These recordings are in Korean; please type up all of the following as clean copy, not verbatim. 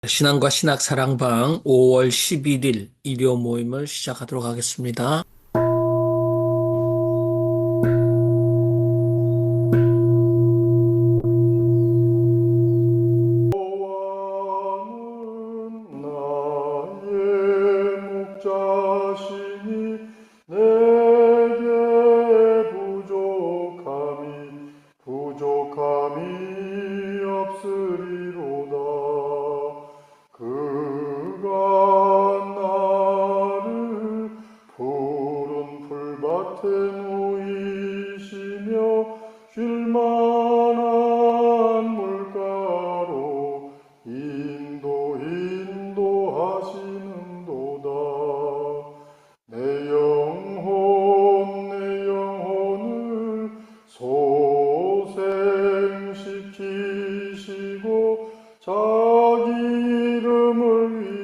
신앙과 신학 사랑방 5월 11일 일요 모임을 시작하도록 하겠습니다. 여호와는 나의 목자시니 내게 부족함이 없으리로다. 그가 나를 푸른 풀밭에 누이시며 쉴 만한 물가로 인도하시는도다. 내 영혼을 소생시키시고 자기 이름을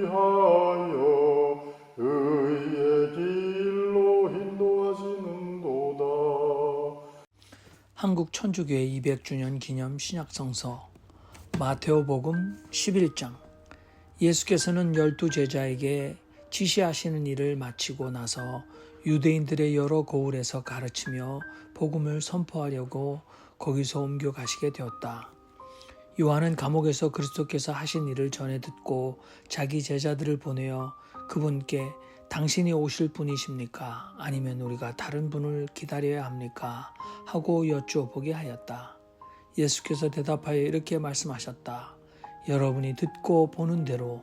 위하여 의의 길로 인도하시는도다. 한국 천주교회 200주년 기념 신약성서 마테오복음 11장. 예수께서는 12제자에게 지시하시는 일을 마치고 나서 유대인들의 여러 고을에서 가르치며 복음을 선포하려고 거기서 옮겨 가시게 되었다. 요한은 감옥에서 그리스도께서 하신 일을 전해 듣고 자기 제자들을 보내어 그분께 당신이 오실 분이십니까? 아니면 우리가 다른 분을 기다려야 합니까? 하고 여쭈어보게 하였다. 예수께서 대답하여 이렇게 말씀하셨다. 여러분이 듣고 보는 대로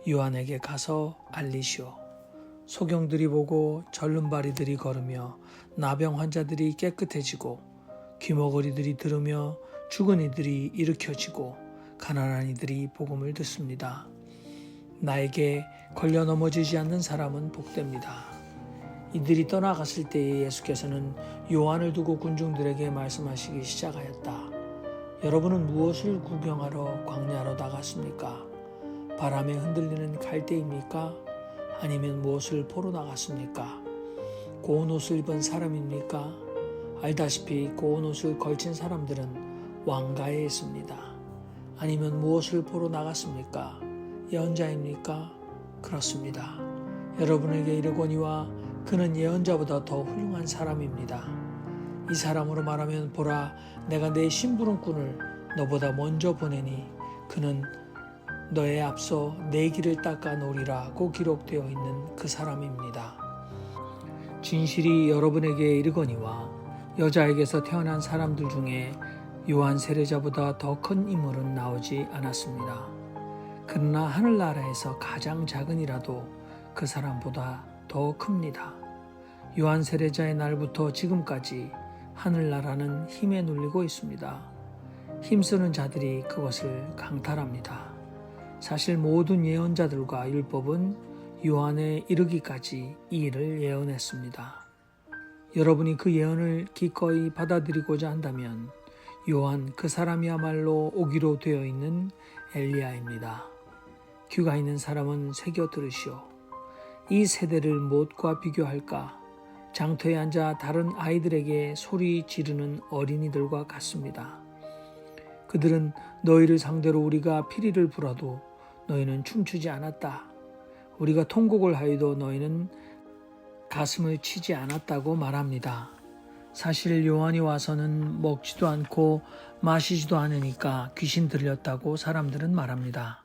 요한에게 가서 알리시오. 소경들이 보고 절름발이들이 걸으며 나병 환자들이 깨끗해지고 귀머거리들이 들으며 죽은 이들이 일으켜지고 가난한 이들이 복음을 듣습니다. 나에게 걸려 넘어지지 않는 사람은 복됩니다. 이들이 떠나갔을 때에 예수께서는 요한을 두고 군중들에게 말씀하시기 시작하였다. 여러분은 무엇을 구경하러 광야로 나갔습니까? 바람에 흔들리는 갈대입니까? 아니면 무엇을 보러 나갔습니까? 고운 옷을 입은 사람입니까? 알다시피 고운 옷을 걸친 사람들은 왕가에 있습니다. 아니면 무엇을 보러 나갔습니까? 예언자입니까? 그렇습니다. 여러분에게 이르거니와 그는 예언자보다 더 훌륭한 사람입니다. 이 사람으로 말하면 보라, 내가 내 심부름꾼을 너보다 먼저 보내니 그는 너의 앞서 내 길을 닦아 놓으리라고 기록되어 있는 그 사람입니다. 진실이 여러분에게 이르거니와 여자에게서 태어난 사람들 중에 요한 세례자보다 더 큰 인물은 나오지 않았습니다. 그러나 하늘나라에서 가장 작은이라도 그 사람보다 더 큽니다. 요한 세례자의 날부터 지금까지 하늘나라는 힘에 눌리고 있습니다. 힘쓰는 자들이 그것을 강탈합니다. 사실 모든 예언자들과 율법은 요한에 이르기까지 이 일을 예언했습니다. 여러분이 그 예언을 기꺼이 받아들이고자 한다면 요한 그 사람이야말로 오기로 되어 있는 엘리야입니다. 귀가 있는 사람은 새겨 들으시오. 이 세대를 무엇과 비교할까? 장터에 앉아 다른 아이들에게 소리 지르는 어린이들과 같습니다. 그들은 너희를 상대로 우리가 피리를 불어도 너희는 춤추지 않았다. 우리가 통곡을 하여도 너희는 가슴을 치지 않았다고 말합니다. 사실 요한이 와서는 먹지도 않고 마시지도 않으니까 귀신 들렸다고 사람들은 말합니다.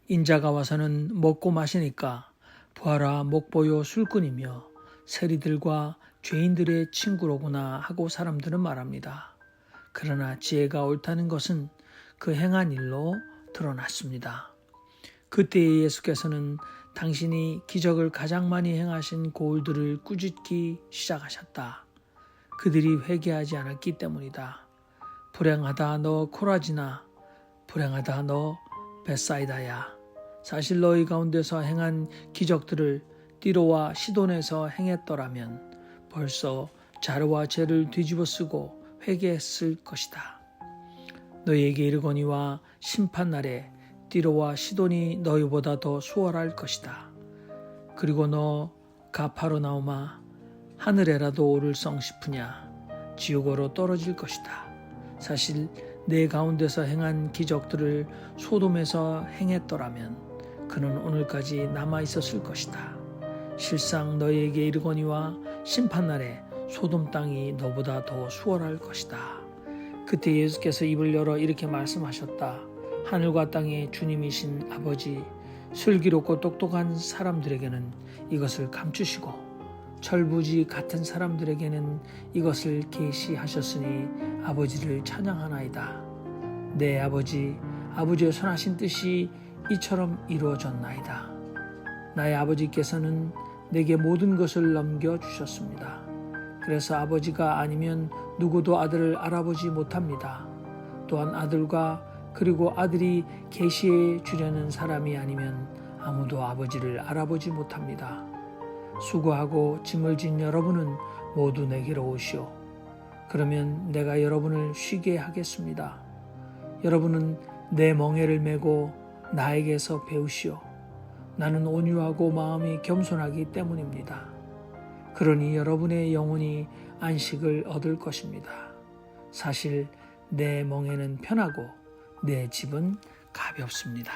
인자가 와서는 먹고 마시니까 부하라 목보요 술꾼이며 세리들과 죄인들의 친구로구나 하고 사람들은 말합니다. 그러나 지혜가 옳다는 것은 그 행한 일로 드러났습니다. 그때에 예수께서는 당신이 기적을 가장 많이 행하신 고울들을 꾸짖기 시작하셨다. 그들이 회개하지 않았기 때문이다. 불행하다 너 코라지나, 불행하다 너 벳사이다야. 사실 너희 가운데서 행한 기적들을 띠로와 시돈에서 행했더라면 벌써 자르와 죄를 뒤집어 쓰고 회개했을 것이다. 너희에게 이르거니와 심판날에 띠로와 시돈이 너희보다 더 수월할 것이다. 그리고 너 가파르나움아, 하늘에라도 오를 성 싶으냐? 지옥으로 떨어질 것이다. 사실 내 가운데서 행한 기적들을 소돔에서 행했더라면 그는 오늘까지 남아 있었을 것이다. 실상 너희에게 이르거니와 심판날에 소돔 땅이 너보다 더 수월할 것이다. 그때 예수께서 입을 열어 이렇게 말씀하셨다. 하늘과 땅의 주님이신 아버지, 슬기롭고 똑똑한 사람들에게는 이것을 감추시고 철부지 같은 사람들에게는 이것을 계시하셨으니 아버지를 찬양하나이다. 내 아버지, 아버지의 선하신 뜻이 이처럼 이루어졌나이다. 나의 아버지께서는 내게 모든 것을 넘겨주셨습니다. 그래서 아버지가 아니면 누구도 아들을 알아보지 못합니다. 또한 아들과 그리고 아들이 계시해 주려는 사람이 아니면 아무도 아버지를 알아보지 못합니다. 수고하고 짐을 진 여러분은 모두 내게로 오시오. 그러면 내가 여러분을 쉬게 하겠습니다. 여러분은 내 멍에를 메고 나에게서 배우시오. 나는 온유하고 마음이 겸손하기 때문입니다. 그러니 여러분의 영혼이 안식을 얻을 것입니다. 사실 내 멍에는 편하고 내 집은 가볍습니다.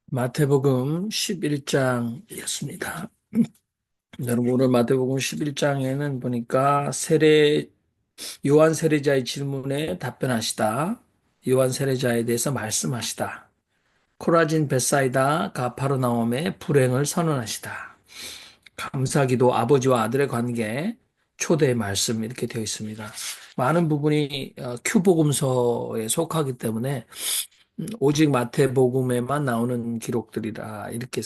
마태복음 11장이었습니다. 여러분 오늘 마태복음 11장에는 보니까 요한 세례자의 질문에 답변하시다. 요한 세례자에 대해서 말씀하시다. 코라진 벳사이다 가파르나움의 불행을 선언하시다. 감사기도 아버지와 아들의 관계 초대 말씀 이렇게 되어 있습니다. 많은 부분이 큐복음서에 속하기 때문에 오직 마태복음에만 나오는 기록들이라 이렇게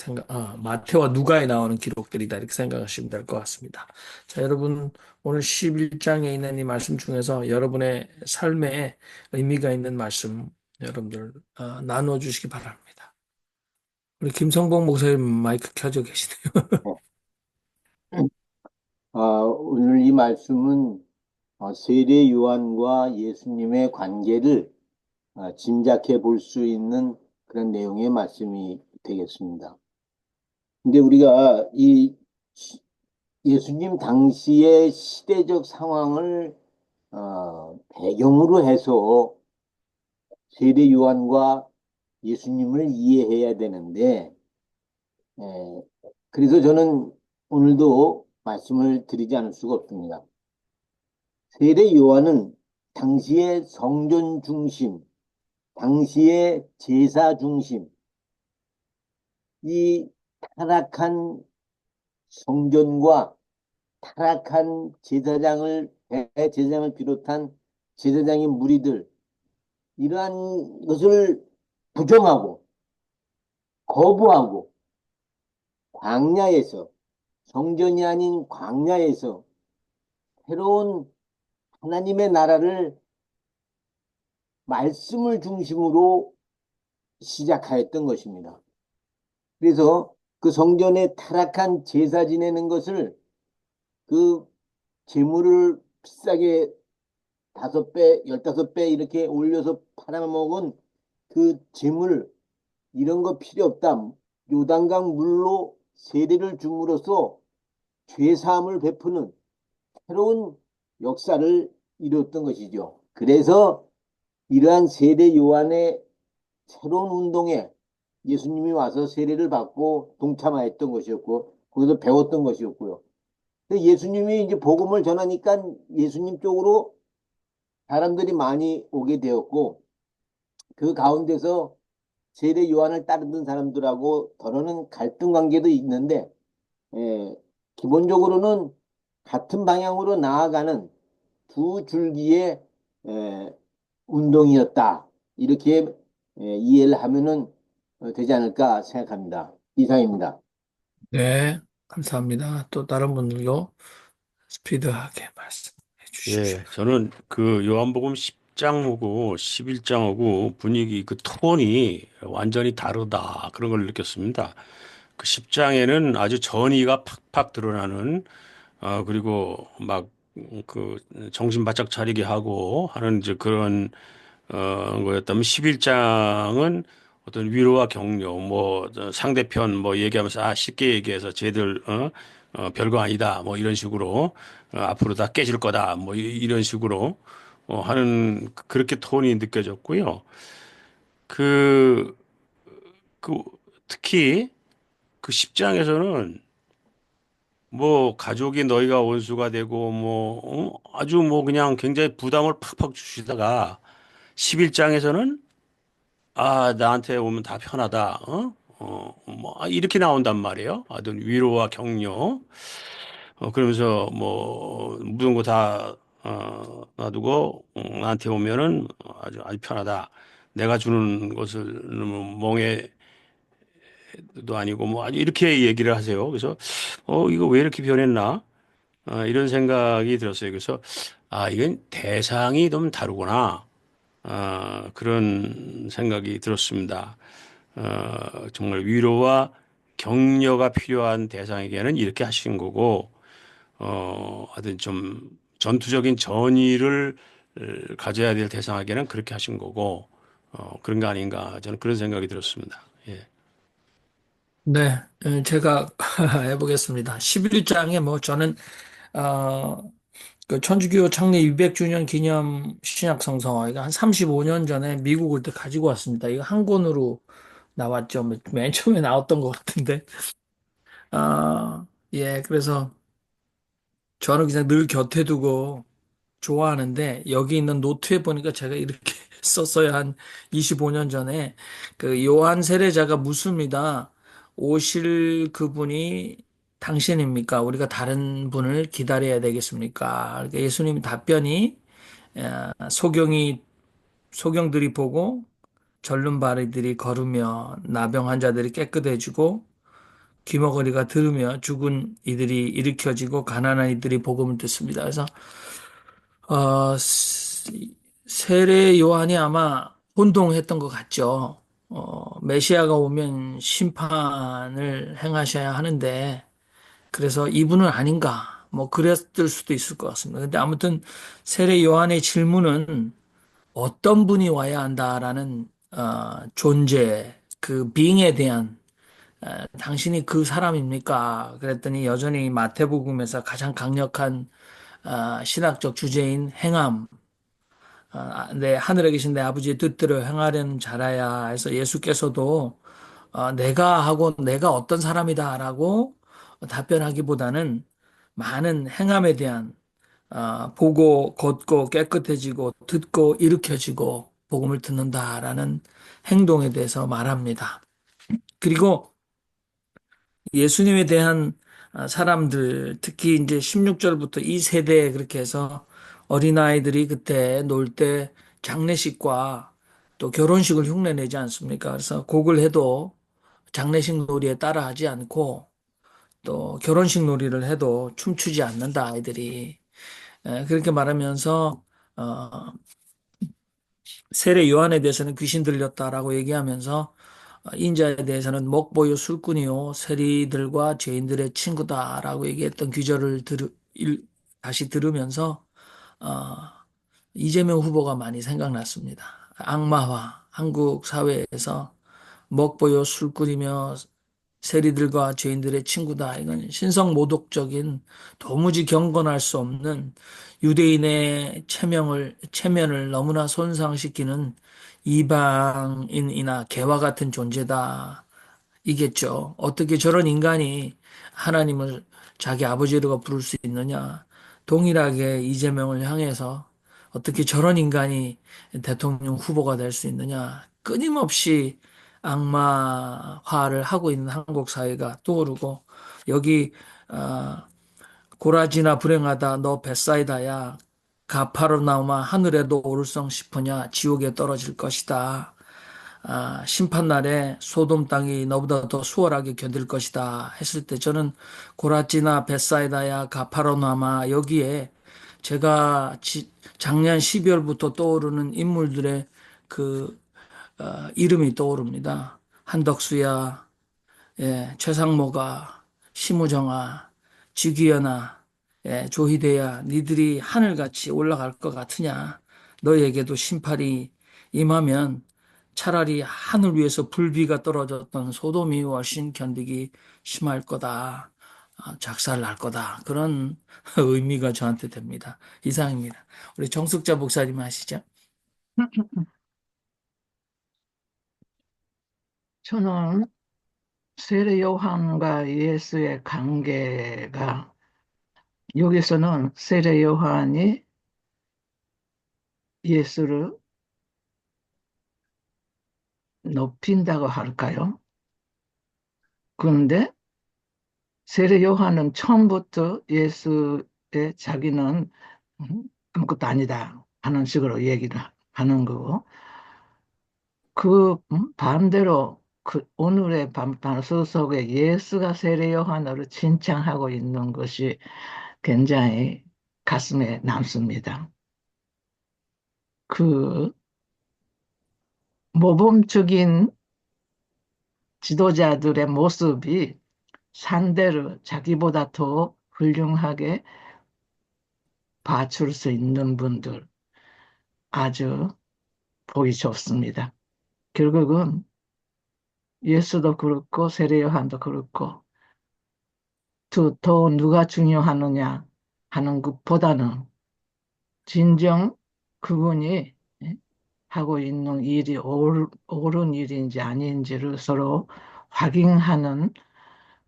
마태와 누가에 나오는 기록들이다 이렇게 생각하시면 될 것 같습니다. 자, 여러분 오늘 11장에 있는 이 말씀 중에서 여러분의 삶에 의미가 있는 말씀 여러분들 나누어 주시기 바랍니다. 우리 김성봉 목사님 마이크 켜져 계시네요. 오늘 이 말씀은 세례 요한과 예수님의 관계를 짐작해 볼 수 있는 그런 내용의 말씀이 되겠습니다. 근데 우리가 이 예수님 당시의 시대적 상황을 배경으로 해서 세례 요한과 예수님을 이해해야 되는데, 그래서 저는 오늘도 말씀을 드리지 않을 수가 없습니다. 세례 요한은 당시의 성전 중심, 당시의 제사 중심, 이 타락한 성전과 타락한 제사장을 비롯한 제사장의 무리들, 이러한 것을 부정하고 거부하고 광야에서, 성전이 아닌 광야에서 새로운 하나님의 나라를 말씀을 중심으로 시작하였던 것입니다. 그래서 그 성전에 타락한 제사 지내는 것을 그 재물을 비싸게 5배, 15배 이렇게 올려서 팔아먹은 그 재물, 이런 거 필요 없다. 요단강 물로 세례를 줌으로써 죄사함을 베푸는 새로운 역사를 이루었던 것이죠. 그래서 이러한 세례 요한의 새로운 운동에 예수님이 와서 세례를 받고 동참하였던 것이었고, 거기서 배웠던 것이었고요. 예수님이 이제 복음을 전하니까 예수님 쪽으로 사람들이 많이 오게 되었고, 그 가운데서 세례 요한을 따르던 사람들하고 더러는 갈등 관계도 있는데, 기본적으로는 같은 방향으로 나아가는 두 줄기의 운동이었다. 이렇게 이해를 하면은 되지 않을까 생각합니다. 이상입니다. 네, 감사합니다. 또 다른 분들도 스피드하게 말씀해 주십시오. 예, 저는 그 요한복음 10장하고 11장하고 분위기 그 톤이 완전히 다르다 그런 걸 느꼈습니다. 그 10장에는 아주 전의가 팍팍 드러나는 그리고 막 그 정신 바짝 차리게 하고 하는 이제 그런 거였다면 11장은 어떤 위로와 격려, 뭐 상대편 뭐 얘기하면서 쉽게 얘기해서 쟤들 별거 아니다 뭐 이런 식으로 앞으로 다 깨질 거다 뭐 이런 식으로 하는 그렇게 톤이 느껴졌고요. 그, 그 특히 그 10장에서는 뭐 가족이 너희가 원수가 되고 뭐 아주 뭐 그냥 굉장히 부담을 팍팍 주시다가 11장에서는 나한테 오면 다 편하다. 이렇게 나온단 말이에요. 어떤 위로와 격려. 그러면서 뭐 모든 거 다 놔두고 나한테 오면은 아주 편하다. 내가 주는 것을 멍에도 아니고 뭐 아주 이렇게 얘기를 하세요. 그래서 이거 왜 이렇게 변했나? 이런 생각이 들었어요. 그래서 이건 대상이 좀 다르구나. 그런 생각이 들었습니다. 정말 위로와 격려가 필요한 대상에게는 이렇게 하신 거고, 하여튼 좀 전투적인 전의를 가져야 될 대상에게는 그렇게 하신 거고, 그런 거 아닌가. 저는 그런 생각이 들었습니다. 예. 네, 제가 해보겠습니다. 11장에 뭐 저는 어, 그 천주교 창립 200주년 기념 신약 성서 이거 한 35년 전에 미국 올 때 가지고 왔습니다. 이거 한 권으로 나왔죠. 맨 처음에 나왔던 것 같은데. 예, 그래서 저는 그냥 늘 곁에 두고 좋아하는데 여기 있는 노트에 보니까 제가 이렇게 썼어요. 한 25년 전에 그 요한 세례자가 묻습니다. 오실 그분이 당신입니까? 우리가 다른 분을 기다려야 되겠습니까? 그러니까 예수님이 답변이 소경들이 보고 절른 바리들이 걸으며 나병 환자들이 깨끗해지고 귀머거리가 들으며 죽은 이들이 일으켜지고 가난한 이들이 복음을 듣습니다. 그래서 세례 요한이 아마 혼동했던 것 같죠. 메시아가 오면 심판을 행하셔야 하는데, 그래서 이분은 아닌가, 뭐, 그랬을 수도 있을 것 같습니다. 근데 아무튼 세례 요한의 질문은 어떤 분이 와야 한다라는, 존재, 그 빙에 대한, 당신이 그 사람입니까? 그랬더니 여전히 마태복음에서 가장 강력한, 신학적 주제인 행함, 내 하늘에 계신 내 아버지의 뜻대로 행하려는 자라야 해서 예수께서도 내가 하고 내가 어떤 사람이다라고 답변하기보다는 많은 행함에 대한 보고 걷고 깨끗해지고 듣고 일으켜지고 복음을 듣는다라는 행동에 대해서 말합니다. 그리고 예수님에 대한 사람들, 특히 이제 16절부터 이 세대에 그렇게 해서 어린아이들이 그때 놀 때 장례식과 또 결혼식을 흉내내지 않습니까? 그래서 곡을 해도 장례식 놀이에 따라하지 않고 또 결혼식 놀이를 해도 춤추지 않는다, 아이들이. 그렇게 말하면서, 어, 세례 요한에 대해서는 귀신 들렸다라고 얘기하면서 인자에 대해서는 먹보요 술꾼이요 세리들과 죄인들의 친구다라고 얘기했던 귀절을 다시 들으면서 어, 이재명 후보가 많이 생각났습니다. 악마화 한국 사회에서 먹보요 술꾼이며 세리들과 죄인들의 친구다. 이건 신성모독적인 도무지 경건할 수 없는 유대인의 체면을 너무나 손상시키는 이방인이나 개와 같은 존재다. 이겠죠. 어떻게 저런 인간이 하나님을 자기 아버지라고 부를 수 있느냐. 동일하게 이재명을 향해서 어떻게 저런 인간이 대통령 후보가 될 수 있느냐. 끊임없이 악마화를 하고 있는 한국 사회가 떠오르고 여기 어, 고라지나 불행하다 너 벳사이다야 가파르나움아 하늘에도 오를성 싶으냐 지옥에 떨어질 것이다. 심판날에 소돔 땅이 너보다 더 수월하게 견딜 것이다 했을 때 저는 고라지나 벳사이다야 가파르나움아 여기에 제가 작년 12월부터 떠오르는 인물들의 그 이름이 떠오릅니다. 한덕수야, 예, 최상모가, 심우정아, 지귀현아, 예, 조희대야, 니들이 하늘같이 올라갈 것 같으냐? 너에게도 심판이 임하면 차라리 하늘 위에서 불비가 떨어졌던 소돔이 훨씬 견디기 심할 거다. 작살 날 거다. 그런 의미가 저한테 됩니다. 이상입니다. 우리 정숙자 목사님 하시죠? 저는 세례 요한과 예수의 관계가 여기서는 세례 요한이 예수를 높인다고 할까요? 그런데 세례 요한은 처음부터 예수의 자기는 아무것도 아니다 하는 식으로 얘기를 하는 거고 그 반대로 그 오늘의 밤단서 속에 예수가 세례 요한으로 칭찬하고 있는 것이 굉장히 가슴에 남습니다. 그 모범적인 지도자들의 모습이 상대를 자기보다 더 훌륭하게 봐줄 수 있는 분들 아주 보기 좋습니다. 결국은 예수도 그렇고 세례 요한도 그렇고 더 누가 중요하느냐 하는 것보다는 진정 그분이 하고 있는 일이 옳은 일인지 아닌지를 서로 확인하는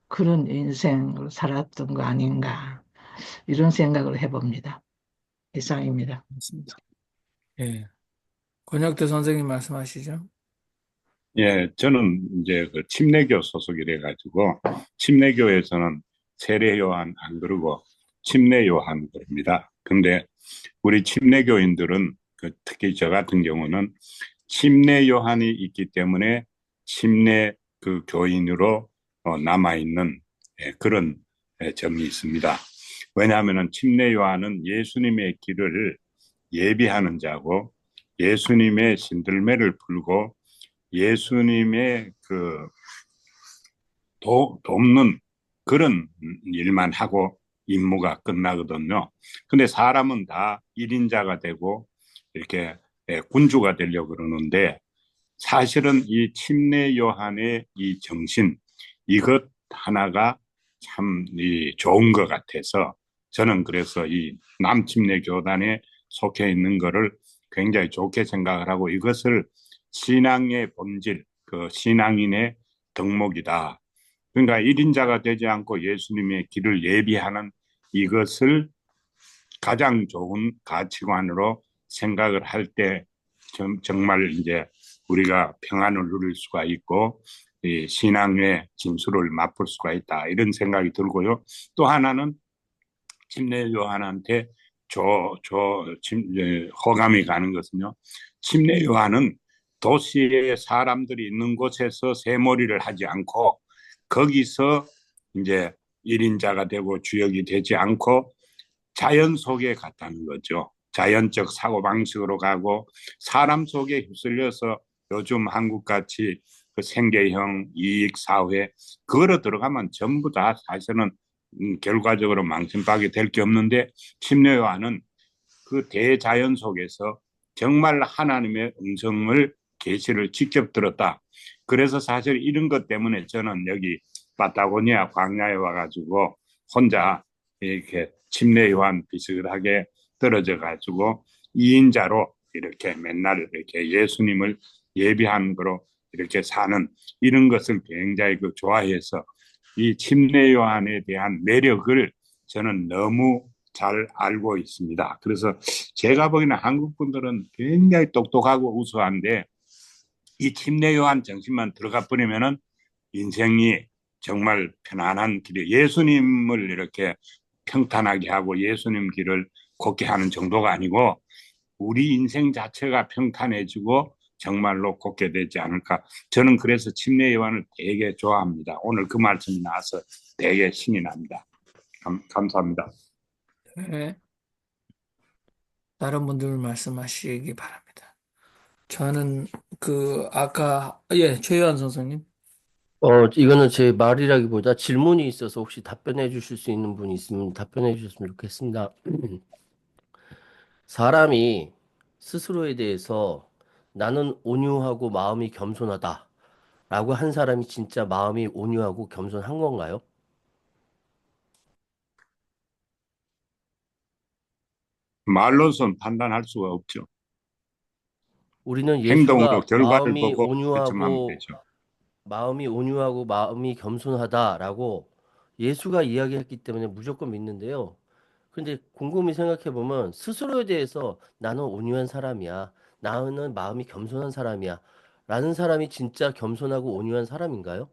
그런 인생을 살았던 거 아닌가 이런 생각을 해봅니다. 이상입니다. 맞습니다. 예. 권혁대 선생님 말씀하시죠? 예, 저는 이제 그 침례교 소속이래 가지고 침례교에서는 세례 요한 안 그러고 침례 요한 그럽니다. 근데 우리 침례교인들은 특히 저 같은 경우는 침례 요한이 있기 때문에 침례 그 교인으로 남아 있는 그런 점이 있습니다. 왜냐하면은 침례 요한은 예수님의 길을 예비하는 자고 예수님의 신들매를 풀고 예수님의 돕는 그런 일만 하고 임무가 끝나거든요. 근데 사람은 다 1인자가 되고 이렇게 군주가 되려고 그러는데 사실은 이 침례 요한의 이 정신 이것 하나가 참 좋은 것 같아서 저는 그래서 이 남침례 교단에 속해 있는 거를 굉장히 좋게 생각을 하고 이것을 신앙의 본질, 그 신앙인의 덕목이다. 그러니까 1인자가 되지 않고 예수님의 길을 예비하는 이것을 가장 좋은 가치관으로 생각을 할 때 정말 이제 우리가 평안을 누릴 수가 있고 이 신앙의 진수를 맛볼 수가 있다. 이런 생각이 들고요. 또 하나는 침례 요한한테 호감이 가는 것은요. 침례 요한은 도시에 사람들이 있는 곳에서 새머리를 하지 않고 거기서 이제 1인자가 되고 주역이 되지 않고 자연 속에 갔다는 거죠. 자연적 사고방식으로 가고 사람 속에 휩쓸려서 요즘 한국같이 그 생계형 이익사회 그거로 들어가면 전부 다 사실은 결과적으로 망신박이 될 게 없는데 침례요한은 그 대자연 속에서 정말 하나님의 음성을 계시를 직접 들었다. 그래서 사실 이런 것 때문에 저는 여기 파타고니아 광야에 와가지고 혼자 이렇게 침례요한 비슷하게 떨어져 가지고 2인자로 이렇게 맨날 이렇게 예수님을 예비한 거로 이렇게 사는 이런 것을 굉장히 좋아해서 이 침례 요한에 대한 매력을 저는 너무 잘 알고 있습니다. 그래서 제가 보기에는 한국 분들은 굉장히 똑똑하고 우수한데 이 침례 요한 정신만 들어가 버리면은 인생이 정말 편안한 길이 예수님을 이렇게 평탄하게 하고 예수님 길을 걷게 하는 정도가 아니고 우리 인생 자체가 평탄해지고 정말로 걷게 되지 않을까. 저는 그래서 침례 요한을 되게 좋아합니다. 오늘 그 말씀이 나와서 되게 신이 납니다. 감사합니다. 네. 다른 분들 말씀하시기 바랍니다. 저는 아까, 예, 최유한 선생님. 이거는 제 말이라기보다 질문이 있어서 혹시 답변해 주실 수 있는 분이 있으면 답변해 주셨으면 좋겠습니다. 사람이 스스로에 대해서 나는 온유하고 마음이 겸손하다 라고 한 사람이 진짜 마음이 온유하고 겸손한 건가요? 말로선 판단할 수가 없죠. 우리는 행동으로 예수가 결과를 보고 결정하면 되죠. 마음이 온유하고 마음이 겸손하다라고 예수가 이야기했기 때문에 무조건 믿는데요. 근데 곰곰이 생각해 보면 스스로에 대해서 나는 온유한 사람이야. 나는 마음이 겸손한 사람이야. 라는 사람이 진짜 겸손하고 온유한 사람인가요?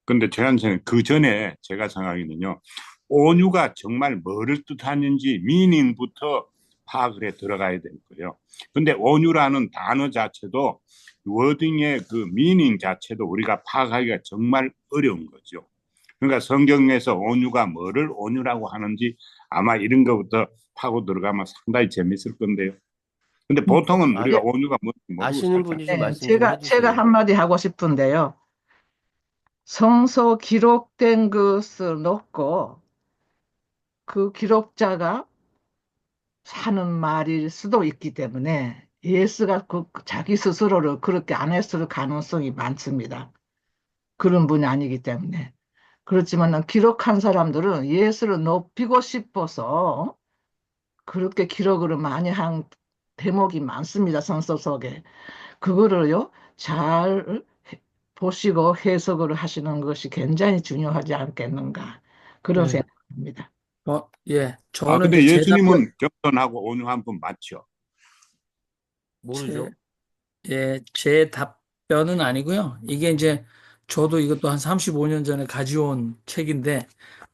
근데 제한테는 그 전에 제가 생각하기는요, 온유가 정말 뭐를 뜻하는지 미닝부터 파악을 해 들어가야 될 거예요. 근데 온유라는 단어 자체도 워딩의 그 미닝 자체도 우리가 파악하기가 정말 어려운 거죠. 그러니까 성경에서 온유가 뭐를 온유라고 하는지 아마 이런 것부터 파고 들어가면 상당히 재밌을 건데요. 근데 보통은 아, 우리가 예, 온유가 뭔지 모르고 아시는 살잖아요. 분이 좀 네, 말씀 좀 제가 해주세요. 한마디 하고 싶은데요. 성서 기록된 것을 놓고 그 기록자가 하는 말일 수도 있기 때문에 예수가 자기 스스로를 그렇게 안 했을 가능성이 많습니다. 그런 분이 아니기 때문에. 그렇지만 기록한 사람들은 예수를 높이고 싶어서 그렇게 기록을 많이 한 대목이 많습니다. 성서 속에. 그거를요, 잘 보시고 해석을 하시는 것이 굉장히 중요하지 않겠는가. 그런 네. 생각입니다. 예. 아, 저는 이제 근데 제 답변, 예수님은 겸손하고 온유한 분 맞죠? 제, 모르죠? 예, 제 답변은 아니고요. 이게 이제 저도 이것도 한 35년 전에 가져온 책인데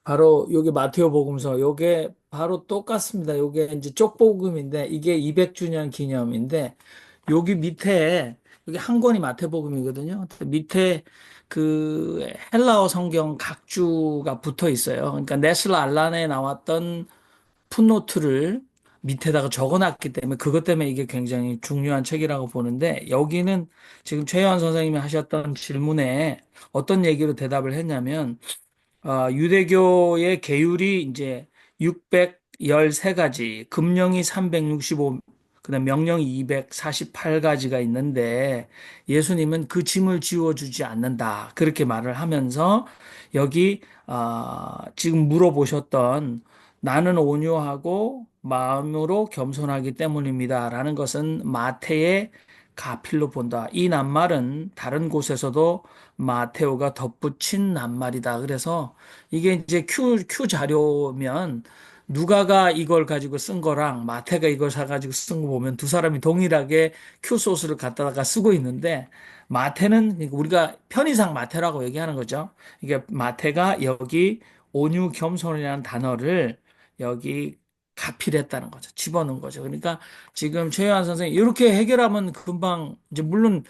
바로 요게 마테오복음서 요게 바로 똑같습니다. 요게 이제 쪽복음인데 이게 200주년 기념인데 여기 밑에 여기 한 권이 마태복음이거든요. 밑에 그 헬라어 성경 각주가 붙어 있어요. 그러니까 네슬 알란에 나왔던 풋노트를 밑에다가 적어놨기 때문에 그것 때문에 이게 굉장히 중요한 책이라고 보는데 여기는 지금 최요한 선생님이 하셨던 질문에 어떤 얘기로 대답을 했냐면 유대교의 계율이 이제 613가지, 금령이 365, 그다음 명령이 248가지가 있는데 예수님은 그 짐을 지워주지 않는다. 그렇게 말을 하면서 여기 지금 물어보셨던 나는 온유하고 마음으로 겸손하기 때문입니다라는 것은 마태의 가필로 본다. 이 낱말은 다른 곳에서도 마테오가 덧붙인 낱말이다. 그래서 이게 이제 큐 자료면 누가가 이걸 가지고 쓴 거랑 마태가 이걸 사가지고 쓴 거 보면 두 사람이 동일하게 큐 소스를 갖다가 쓰고 있는데 마태는 그러니까 우리가 편의상 마태라고 얘기하는 거죠. 이게 마태가 여기 온유 겸손이라는 단어를 여기 가필했다는 거죠. 집어넣은 거죠. 그러니까 지금 최요한 선생님 이렇게 해결하면 금방 이제 물론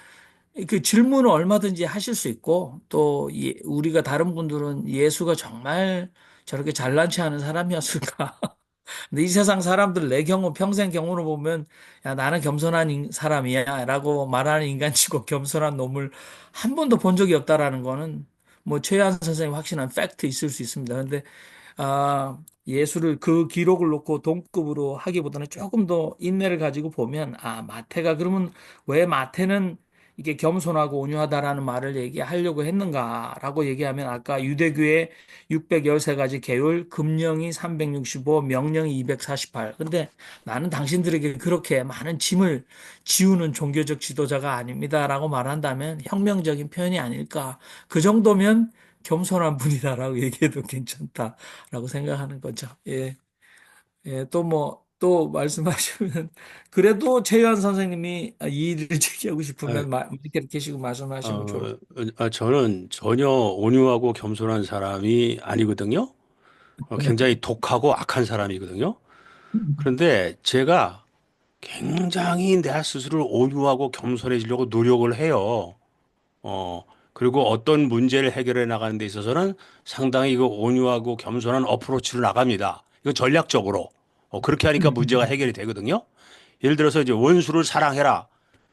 그 질문을 얼마든지 하실 수 있고 또 우리가 다른 분들은 예수가 정말 저렇게 잘난 체 하는 사람이었을까? 근데 이 세상 사람들 내 경우 평생 경우로 보면 야 나는 겸손한 사람이야라고 말하는 인간치고 겸손한 놈을 한 번도 본 적이 없다라는 거는 뭐 최한 선생님 확신한 팩트 있을 수 있습니다. 근데 예수를 그 기록을 놓고 동급으로 하기보다는 조금 더 인내를 가지고 보면 마태가 그러면 왜 마태는 이게 겸손하고 온유하다라는 말을 얘기하려고 했는가라고 얘기하면 아까 유대교의 613가지 계율, 금령이 365, 명령이 248. 근데 나는 당신들에게 그렇게 많은 짐을 지우는 종교적 지도자가 아닙니다라고 말한다면 혁명적인 표현이 아닐까. 그 정도면 겸손한 분이다라고 얘기해도 괜찮다라고 생각하는 거죠. 예. 예, 또 뭐, 또 말씀하시면, 그래도 최유한 선생님이 이의를 제기하고 아, 싶으면 이렇게 계시고 말씀하시면 좋을 것 저는 전혀 온유하고 겸손한 사람이 아니거든요. 같아요. 굉장히 독하고 악한 사람이거든요. 네. 그런데 제가 굉장히 내 스스로를 온유하고 겸손해지려고 노력을 해요. 어, 그리고 어떤 문제를 해결해 나가는 데 있어서는 상당히 그 온유하고 겸손한 어프로치로 나갑니다. 이거 전략적으로. 그렇게 하니까 문제가 해결이 되거든요. 예를 들어서 이제 원수를 사랑해라.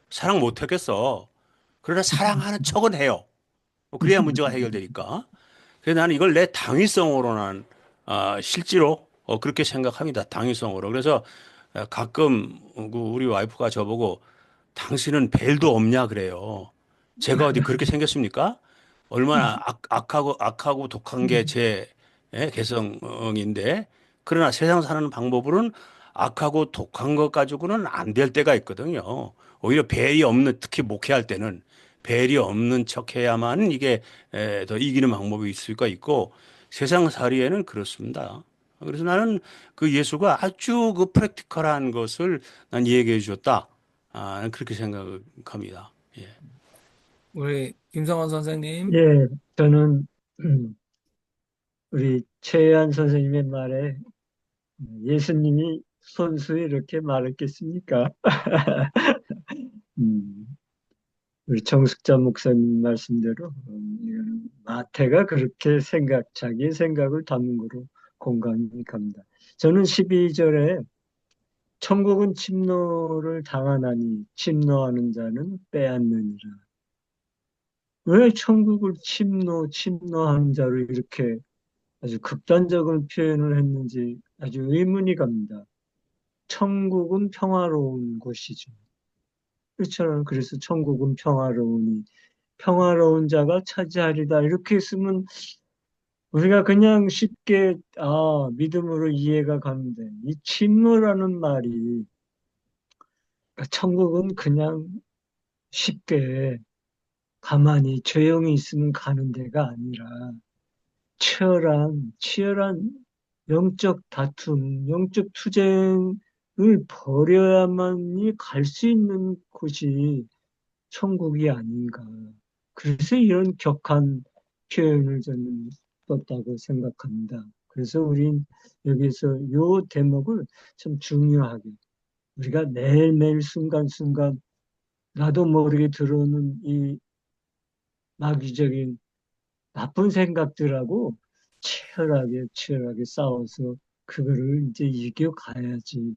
사랑 못 하겠어. 그러나 사랑하는 척은 해요. 그래야 문제가 해결되니까. 그래서 나는 이걸 내 당위성으로는 실제로 그렇게 생각합니다. 당위성으로. 그래서 가끔 그 우리 와이프가 저보고 당신은 벨도 없냐 그래요. 제가 어디 그렇게 생겼습니까? 얼마나 악하고 독한 게 제 개성인데 그러나 세상 사는 방법으로는 악하고 독한 것 가지고는 안 될 때가 있거든요. 오히려 배이 없는, 특히 목회할 때는 벨이 없는 척 해야만 이게 더 이기는 방법이 있을 수가 있고 세상 살이에는 그렇습니다. 그래서 나는 그 예수가 아주 그 프랙티컬한 것을 난 얘기해 주었다. 난 그렇게 생각합니다. 예. 우리 김성원 선생님. 예, 저는 우리 최한 선생님의 말에 예수님이 손수 이렇게 말했겠습니까? 음, 우리 정숙자 목사님 말씀대로 이거는 마태가 그렇게 자기의 생각을 담은 거로 공감이 갑니다. 저는 12절에 천국은 침노를 당하나니 침노하는 자는 빼앗느니라. 왜 천국을 침노하는 자로 이렇게 아주 극단적인 표현을 했는지 아주 의문이 갑니다. 천국은 평화로운 곳이죠. 그렇잖아요. 그래서 천국은 평화로우니 평화로운 자가 차지하리다. 이렇게 쓰면 우리가 그냥 쉽게 믿음으로 이해가 가는데 이 침노라는 말이 천국은 그냥 쉽게 가만히 조용히 있으면 가는 데가 아니라 치열한 영적 다툼, 영적 투쟁을 벌여야만이 갈 수 있는 곳이 천국이 아닌가. 그래서 이런 격한 표현을 저는 썼다고 생각합니다. 그래서 우린 여기서 이 대목을 참 중요하게 우리가 매일매일 순간순간 나도 모르게 들어오는 이 마귀적인 나쁜 생각들하고 치열하게 싸워서 그거를 이제 이겨가야지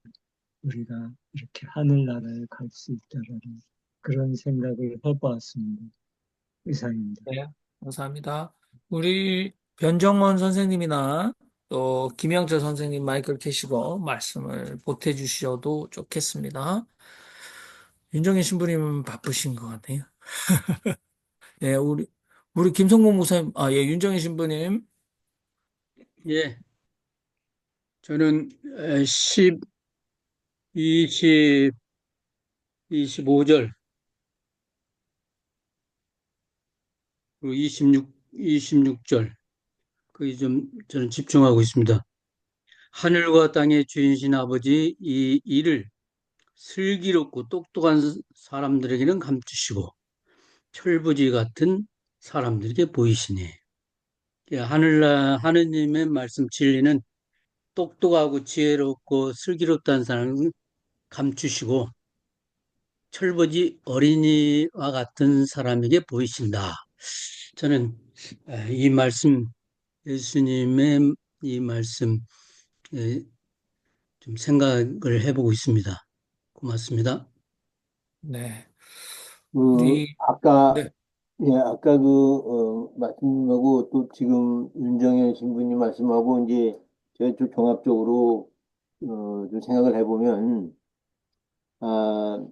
우리가 이렇게 하늘나라에 갈 수 있다라는 그런 생각을 해보았습니다. 이상입니다. 네, 감사합니다. 우리 변정원 선생님이나 또 김영철 선생님 마이크를 켜시고 말씀을 보태 주셔도 좋겠습니다. 윤정희 신부님은 바쁘신 것 같네요. 예, 우리 김성모 목사님, 예, 윤정희 신부님. 예, 저는 10, 20, 25절, 그리고 26절, 거기 좀 저는 집중하고 있습니다. 하늘과 땅의 주인이신 아버지, 이 일을 슬기롭고 똑똑한 사람들에게는 감추시고 철부지 같은 사람들에게 보이시니. 예, 하느님의 말씀 진리는 똑똑하고 지혜롭고 슬기롭다는 사람은 감추시고 철부지 어린이와 같은 사람에게 보이신다. 저는 이 말씀, 예수님의 이 말씀 좀 생각을 해보고 있습니다. 고맙습니다. 네, 그, 우리, 아까, 네, 아까 말씀하고 또 지금 윤정현 신부님 말씀하고 이제 제가 좀 종합적으로, 좀 생각을 해보면, 아,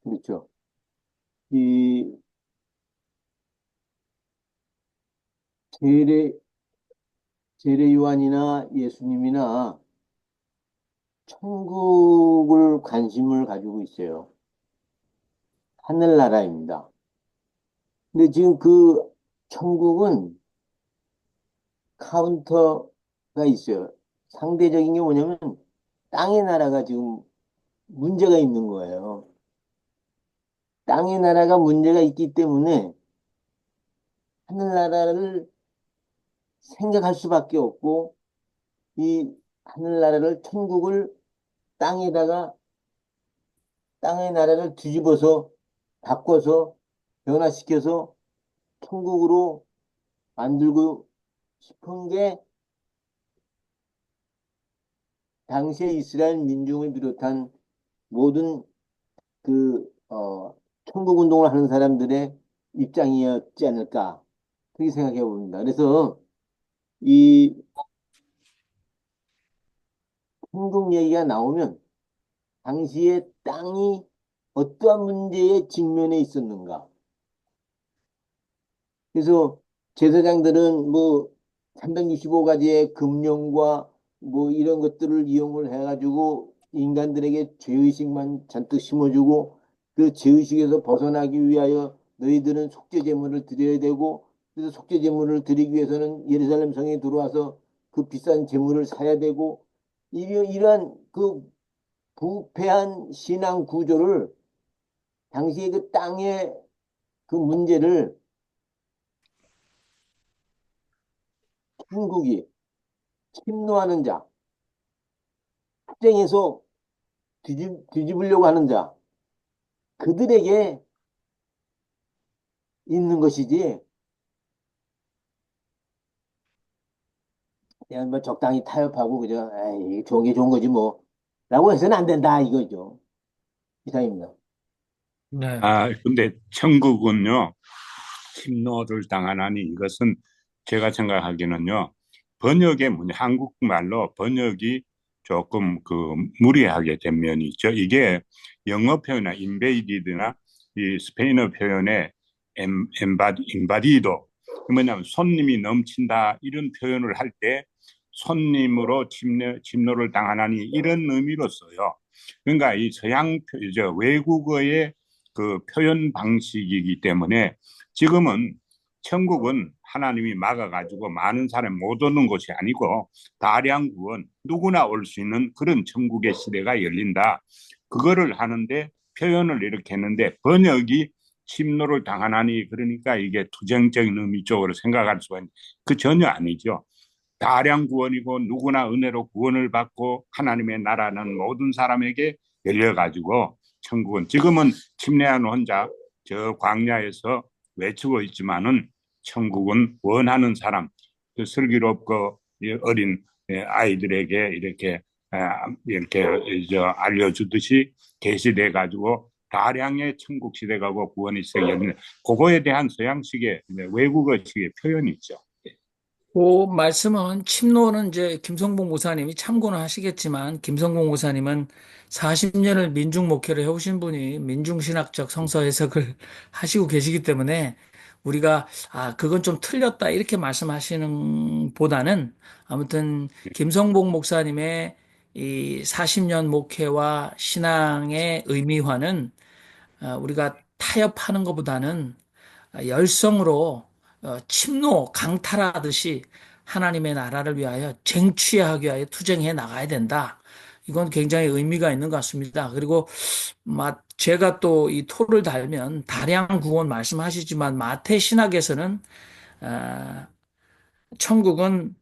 그렇죠. 이 세례, 세례 요한이나 예수님이나 천국을 관심을 가지고 있어요. 하늘나라입니다. 근데 지금 그 천국은 카운터가 있어요. 상대적인 게 뭐냐면 땅의 나라가 지금 문제가 있는 거예요. 땅의 나라가 문제가 있기 때문에 하늘나라를 생각할 수밖에 없고 이 하늘나라를 천국을 땅에다가 땅의 나라를 뒤집어서 바꿔서 변화시켜서 천국으로 만들고 싶은 게 당시에 이스라엘 민중을 비롯한 모든 천국 운동을 하는 사람들의 입장이었지 않을까 그렇게 생각해 봅니다. 그래서 이 천국 얘기가 나오면 당시에 땅이 어떠한 문제에 직면해 있었는가. 그래서 제사장들은 뭐 365가지의 금령과 뭐 이런 것들을 이용을 해가지고 인간들에게 죄의식만 잔뜩 심어주고 그 죄의식에서 벗어나기 위하여 너희들은 속죄 제물을 드려야 되고 그래서 속죄 제물을 드리기 위해서는 예루살렘 성에 들어와서 그 비싼 제물을 사야 되고 이러한 그 부패한 신앙 구조를 당시에 그 땅의 그 문제를 중국이 침노하는 자, 투쟁해서 뒤집으려고 하는 자, 그들에게 있는 것이지, 그냥 뭐 적당히 타협하고, 그저, 에이, 좋은 게 좋은 거지 뭐, 라고 해서는 안 된다, 이거죠. 이상입니다. 네. 근데 천국은요, 침노를 당하나니 이것은 제가 생각하기는요, 번역의 문제, 한국말로 번역이 조금 그 무리하게 된 면이 있죠. 이게 영어 표현이나 인베이디드나 이 스페인어 표현의 인바디도, 뭐냐면 손님이 넘친다 이런 표현을 할 때 손님으로 침노를 당하나니 이런 의미로 써요. 그러니까 이 서양 외국어의 그 표현 방식이기 때문에 지금은 천국은 하나님이 막아가지고 많은 사람이 못 오는 곳이 아니고 다량 구원 누구나 올 수 있는 그런 천국의 시대가 열린다. 그거를 하는데 표현을 이렇게 했는데 번역이 침노를 당하나니 그러니까 이게 투쟁적인 의미 쪽으로 생각할 수가 있는데 그 전혀 아니죠. 다량 구원이고 누구나 은혜로 구원을 받고 하나님의 나라는 모든 사람에게 열려가지고 천국은 지금은 침례한 혼자 저 광야에서 외치고 있지만은 천국은 원하는 사람, 그 슬기롭고 어린 아이들에게 이렇게 알려주듯이 계시돼 가지고 다량의 천국 시대가 고 구원이 시작되는 그거에 대한 서양식의 외국어식의 표현이 있죠. 그 말씀은 침노는 이제 김성봉 목사님이 참고는 하시겠지만 김성봉 목사님은 40년을 민중 목회를 해오신 분이 민중신학적 성서 해석을 하시고 계시기 때문에 우리가 그건 좀 틀렸다 이렇게 말씀하시는 보다는 아무튼 김성봉 목사님의 이 40년 목회와 신앙의 의미화는 우리가 타협하는 것보다는 열성으로 침노, 강탈하듯이 하나님의 나라를 위하여 쟁취하기 위하여 투쟁해 나가야 된다. 이건 굉장히 의미가 있는 것 같습니다. 그리고 제가 또 이 토를 달면 다량 구원 말씀하시지만 마태 신학에서는 어, 천국은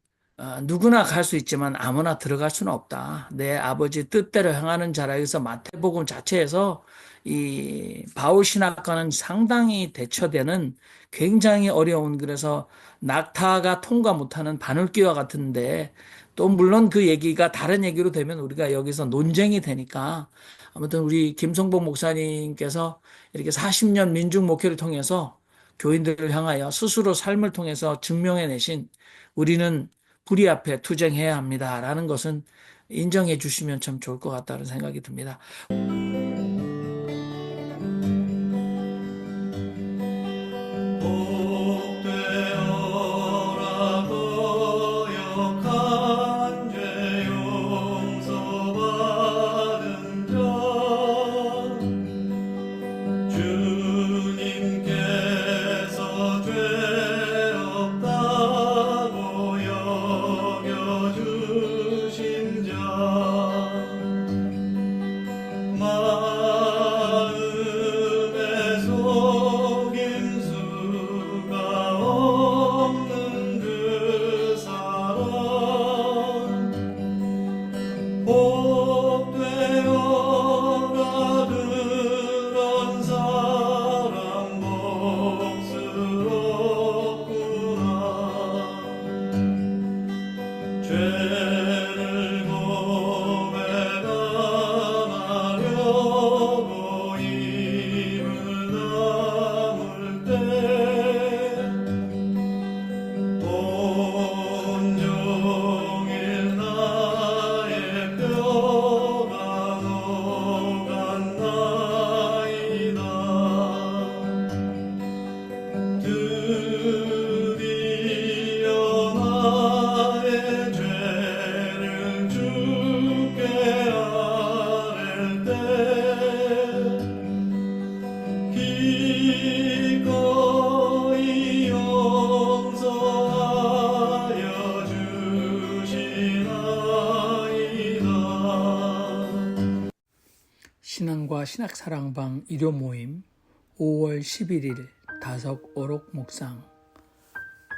누구나 갈 수 있지만 아무나 들어갈 수는 없다. 내 아버지 뜻대로 행하는 자라 해서 마태복음 자체에서 이 바울 신학과는 상당히 대처되는 굉장히 어려운 그래서 낙타가 통과 못하는 바늘귀와 같은데 또 물론 그 얘기가 다른 얘기로 되면 우리가 여기서 논쟁이 되니까 아무튼 우리 김성복 목사님께서 이렇게 40년 민중 목회를 통해서 교인들을 향하여 스스로 삶을 통해서 증명해내신 우리는 불의 앞에 투쟁해야 합니다라는 것은 인정해 주시면 참 좋을 것 같다는 생각이 듭니다. 마 신학사랑방 일요 모임 5월 11일 다석 오록 묵상.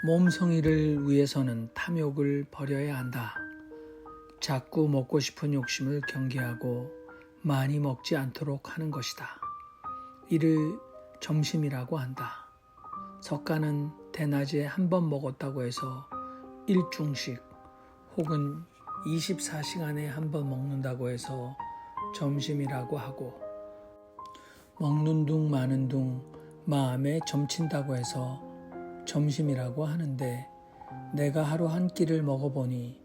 몸성이를 위해서는 탐욕을 버려야 한다. 자꾸 먹고 싶은 욕심을 경계하고 많이 먹지 않도록 하는 것이다. 이를 점심이라고 한다. 석가는 대낮에 한 번 먹었다고 해서 일중식 혹은 24시간에 한 번 먹는다고 해서 점심이라고 하고, 먹는 둥 마는 둥 마음에 점친다고 해서 점심이라고 하는데, 내가 하루 한 끼를 먹어보니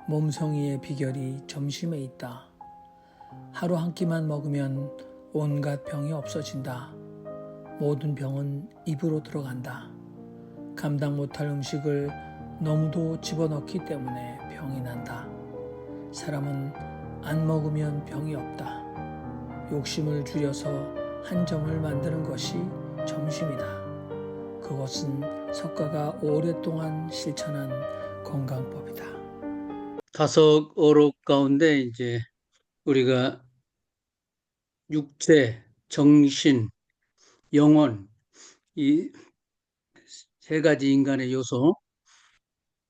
몸성이의 비결이 점심에 있다. 하루 한 끼만 먹으면 온갖 병이 없어진다. 모든 병은 입으로 들어간다. 감당 못할 음식을 너무도 집어넣기 때문에 병이 난다. 사람은 안 먹으면 병이 없다. 욕심을 줄여서 한 점을 만드는 것이 점심이다. 그것은 석가가 오랫동안 실천한 건강법이다. 다섯 어록 가운데 이제 우리가 육체, 정신, 영혼, 이 세 가지 인간의 요소,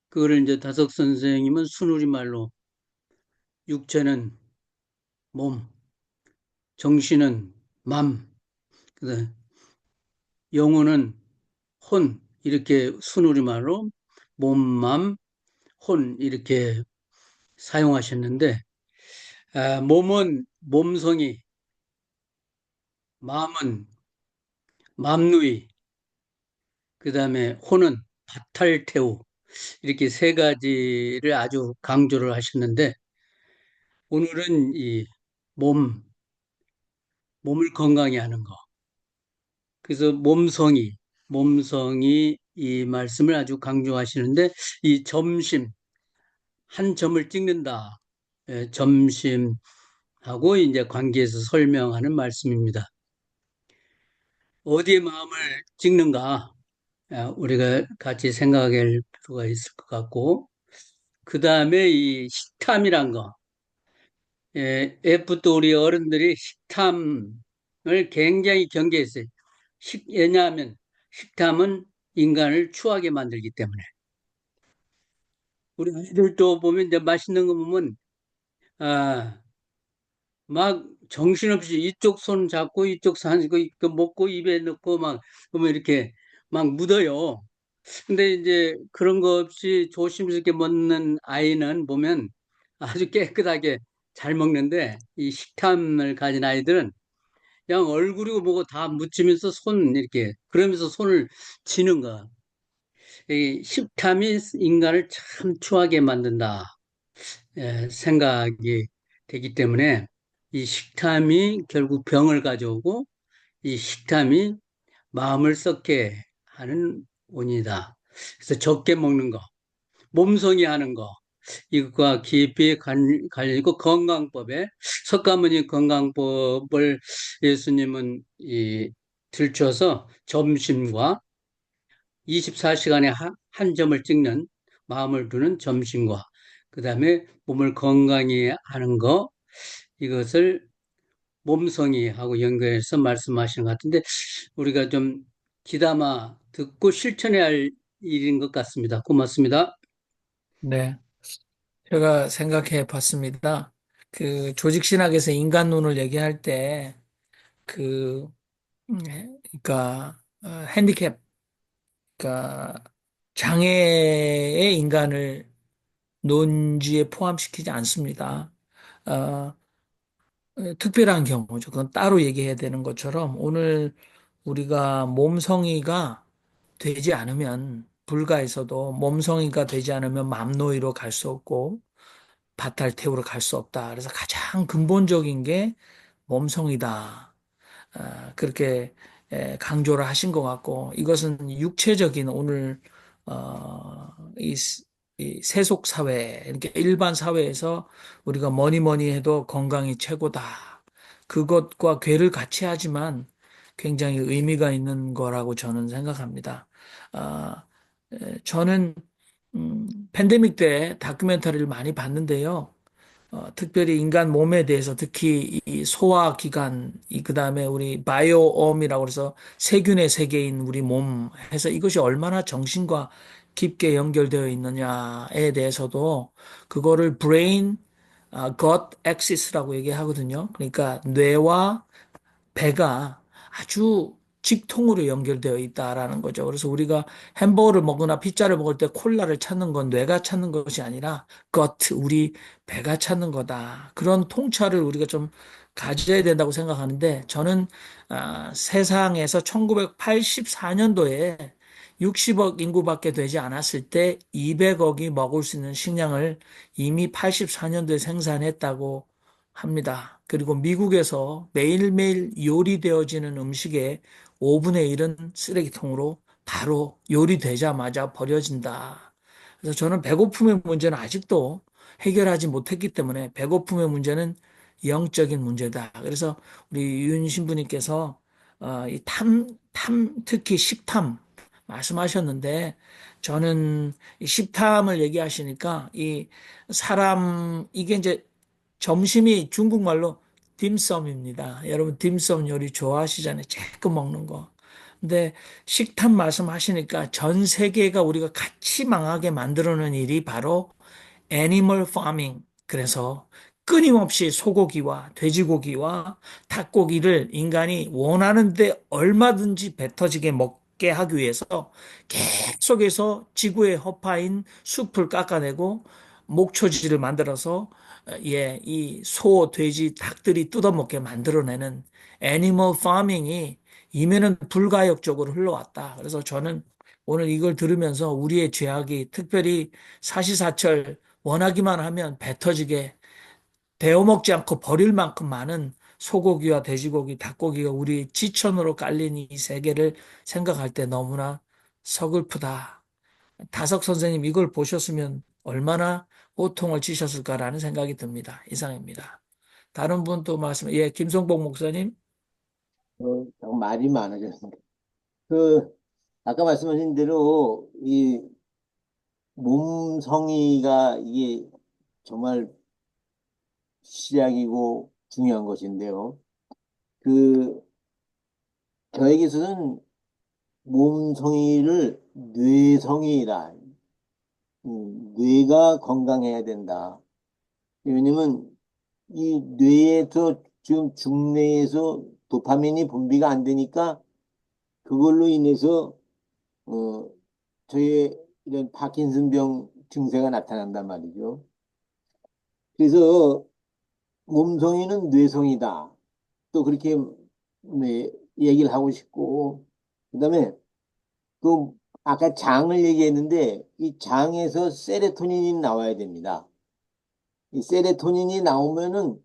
그거를 이제 다석 선생님은 순우리말로 육체는 몸, 정신은 맘, 그다음 영혼은 혼, 이렇게 순우리말로 몸, 맘, 혼 이렇게 사용하셨는데, 몸은 몸성이, 마음은 맘누이, 그 다음에 혼은 바탈테우, 이렇게 세 가지를 아주 강조를 하셨는데, 오늘은 이 몸, 몸을 건강히 하는 거. 그래서 몸성이 이 말씀을 아주 강조하시는데, 이 점심, 한 점을 찍는다. 점심하고 이제 관계에서 설명하는 말씀입니다. 어디에 마음을 찍는가? 우리가 같이 생각할 필요가 있을 것 같고, 그 다음에 이 식탐이란 거. F도 우리 어른들이 식탐을 굉장히 경계했어요. 왜냐하면 식탐은 인간을 추하게 만들기 때문에. 우리 아이들도 보면 이제 맛있는 거 보면, 아, 막 정신없이 이쪽 손 잡고 이쪽 산 그 먹고 입에 넣고 막 그러면 이렇게 막 묻어요. 근데 이제 그런 거 없이 조심스럽게 먹는 아이는 보면 아주 깨끗하게 잘 먹는데, 이 식탐을 가진 아이들은 그냥 얼굴이고 뭐고 다 묻히면서 손 이렇게 그러면서 손을 치는 거야. 이 식탐이 인간을 참 추하게 만든다. 생각이 되기 때문에 이 식탐이 결국 병을 가져오고, 이 식탐이 마음을 썩게 하는 원인이다. 그래서 적게 먹는 거, 몸성이 하는 거, 이것과 깊이 갈리고 건강법에, 석가모니 건강법을 예수님은 들춰서 점심과 24시간에 한 점을 찍는, 마음을 두는 점심과 그 다음에 몸을 건강히 하는 거, 이것을 몸성이하고 연결해서 말씀하시는 것 같은데, 우리가 좀 귀담아 듣고 실천해야 할 일인 것 같습니다. 고맙습니다. 네, 제가 생각해 봤습니다. 그 조직신학에서 인간론을 얘기할 때, 그, 그러니까, 핸디캡, 그러니까, 장애의 인간을 논지에 포함시키지 않습니다. 어, 특별한 경우죠. 그건 따로 얘기해야 되는 것처럼 오늘 우리가 몸성이가 되지 않으면, 불가에서도 몸성이가 되지 않으면 맘노이로 갈 수 없고 바탈테우로 갈 수 없다. 그래서 가장 근본적인 게 몸성이다. 그렇게 강조를 하신 것 같고, 이것은 육체적인 오늘 이, 이 세속 사회, 이렇게 일반 사회에서 우리가 뭐니 뭐니 해도 건강이 최고다. 그것과 괴를 같이 하지만 굉장히 의미가 있는 거라고 저는 생각합니다. 아, 저는 팬데믹 때 다큐멘터리를 많이 봤는데요. 특별히 인간 몸에 대해서 특히 이 소화기관, 그다음에 우리 바이오옴이라고 해서 세균의 세계인 우리 몸 해서 이것이 얼마나 정신과 깊게 연결되어 있느냐에 대해서도 그거를 brain, gut axis라고 얘기하거든요. 그러니까 뇌와 배가 아주 직통으로 연결되어 있다라는 거죠. 그래서 우리가 햄버거를 먹거나 피자를 먹을 때 콜라를 찾는 건 뇌가 찾는 것이 아니라 우리 배가 찾는 거다. 그런 통찰을 우리가 좀 가져야 된다고 생각하는데 저는 세상에서 1984년도에 60억 인구밖에 되지 않았을 때 200억이 먹을 수 있는 식량을 이미 84년도에 생산했다고 합니다. 그리고 미국에서 매일매일 요리되어지는 음식의 5분의 1은 쓰레기통으로 바로 요리되자마자 버려진다. 그래서 저는 배고픔의 문제는 아직도 해결하지 못했기 때문에 배고픔의 문제는 영적인 문제다. 그래서 우리 윤 신부님께서 이 특히 식탐 말씀하셨는데 저는 이 식탐을 얘기하시니까 이 사람 이게 이제 점심이 중국말로 딤섬입니다. 여러분 딤섬 요리 좋아하시잖아요. 쬐끔 먹는 거. 근데 식탐 말씀하시니까 전 세계가 우리가 같이 망하게 만들어놓은 일이 바로 애니멀 파밍. 그래서 끊임없이 소고기와 돼지고기와 닭고기를 인간이 원하는데 얼마든지 배 터지게 먹게 하기 위해서 계속해서 지구의 허파인 숲을 깎아내고 목초지를 만들어서 이 소, 돼지, 닭들이 뜯어먹게 만들어내는 애니멀 파밍이 이면은 불가역적으로 흘러왔다. 그래서 저는 오늘 이걸 들으면서 우리의 죄악이 특별히 사시사철 원하기만 하면 배 터지게 데워 먹지 않고 버릴 만큼 많은 소고기와 돼지고기, 닭고기가 우리 지천으로 깔린 이 세계를 생각할 때 너무나 서글프다. 다석 선생님 이걸 보셨으면 얼마나 호통을 치셨을까라는 생각이 듭니다. 이상입니다. 다른 분 또 말씀, 예, 김성복 목사님. 말이 많아졌습니다. 아까 말씀하신 대로 이 몸성이가 이게 정말 시작이고 중요한 것인데요. 그 저에게서는 몸성이를 뇌성이라, 뇌가 건강해야 된다. 왜냐면 이 뇌에서 지금 중뇌에서 도파민이 분비가 안 되니까 그걸로 인해서 저의 이런 파킨슨병 증세가 나타난단 말이죠. 그래서 몸성이는 뇌성이다. 또 그렇게 네, 얘기를 하고 싶고, 그다음에 그 아까 장을 얘기했는데 이 장에서 세로토닌이 나와야 됩니다. 이 세로토닌이 나오면은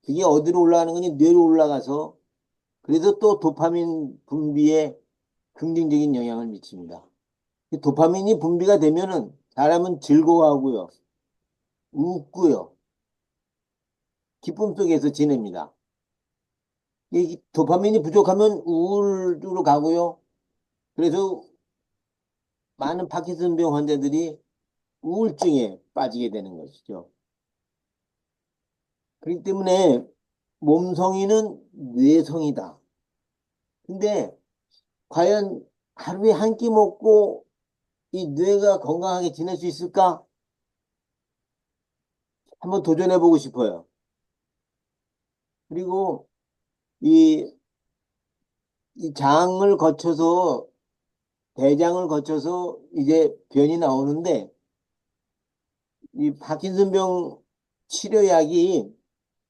그게 어디로 올라가는 거니 뇌로 올라가서 그래서 또 도파민 분비에 긍정적인 영향을 미칩니다. 이 도파민이 분비가 되면은 사람은 즐거워하고요, 웃고요, 기쁨 속에서 지냅니다. 이 도파민이 부족하면 우울으로 가고요. 그래서 많은 파킨슨병 환자들이 우울증에 빠지게 되는 것이죠. 그렇기 때문에 몸성이는 뇌성이다. 근데 과연 하루에 한 끼 먹고 이 뇌가 건강하게 지낼 수 있을까? 한번 도전해 보고 싶어요. 그리고 이, 이 장을 거쳐서 대장을 거쳐서 이제 변이 나오는데 이 파킨슨병 치료약이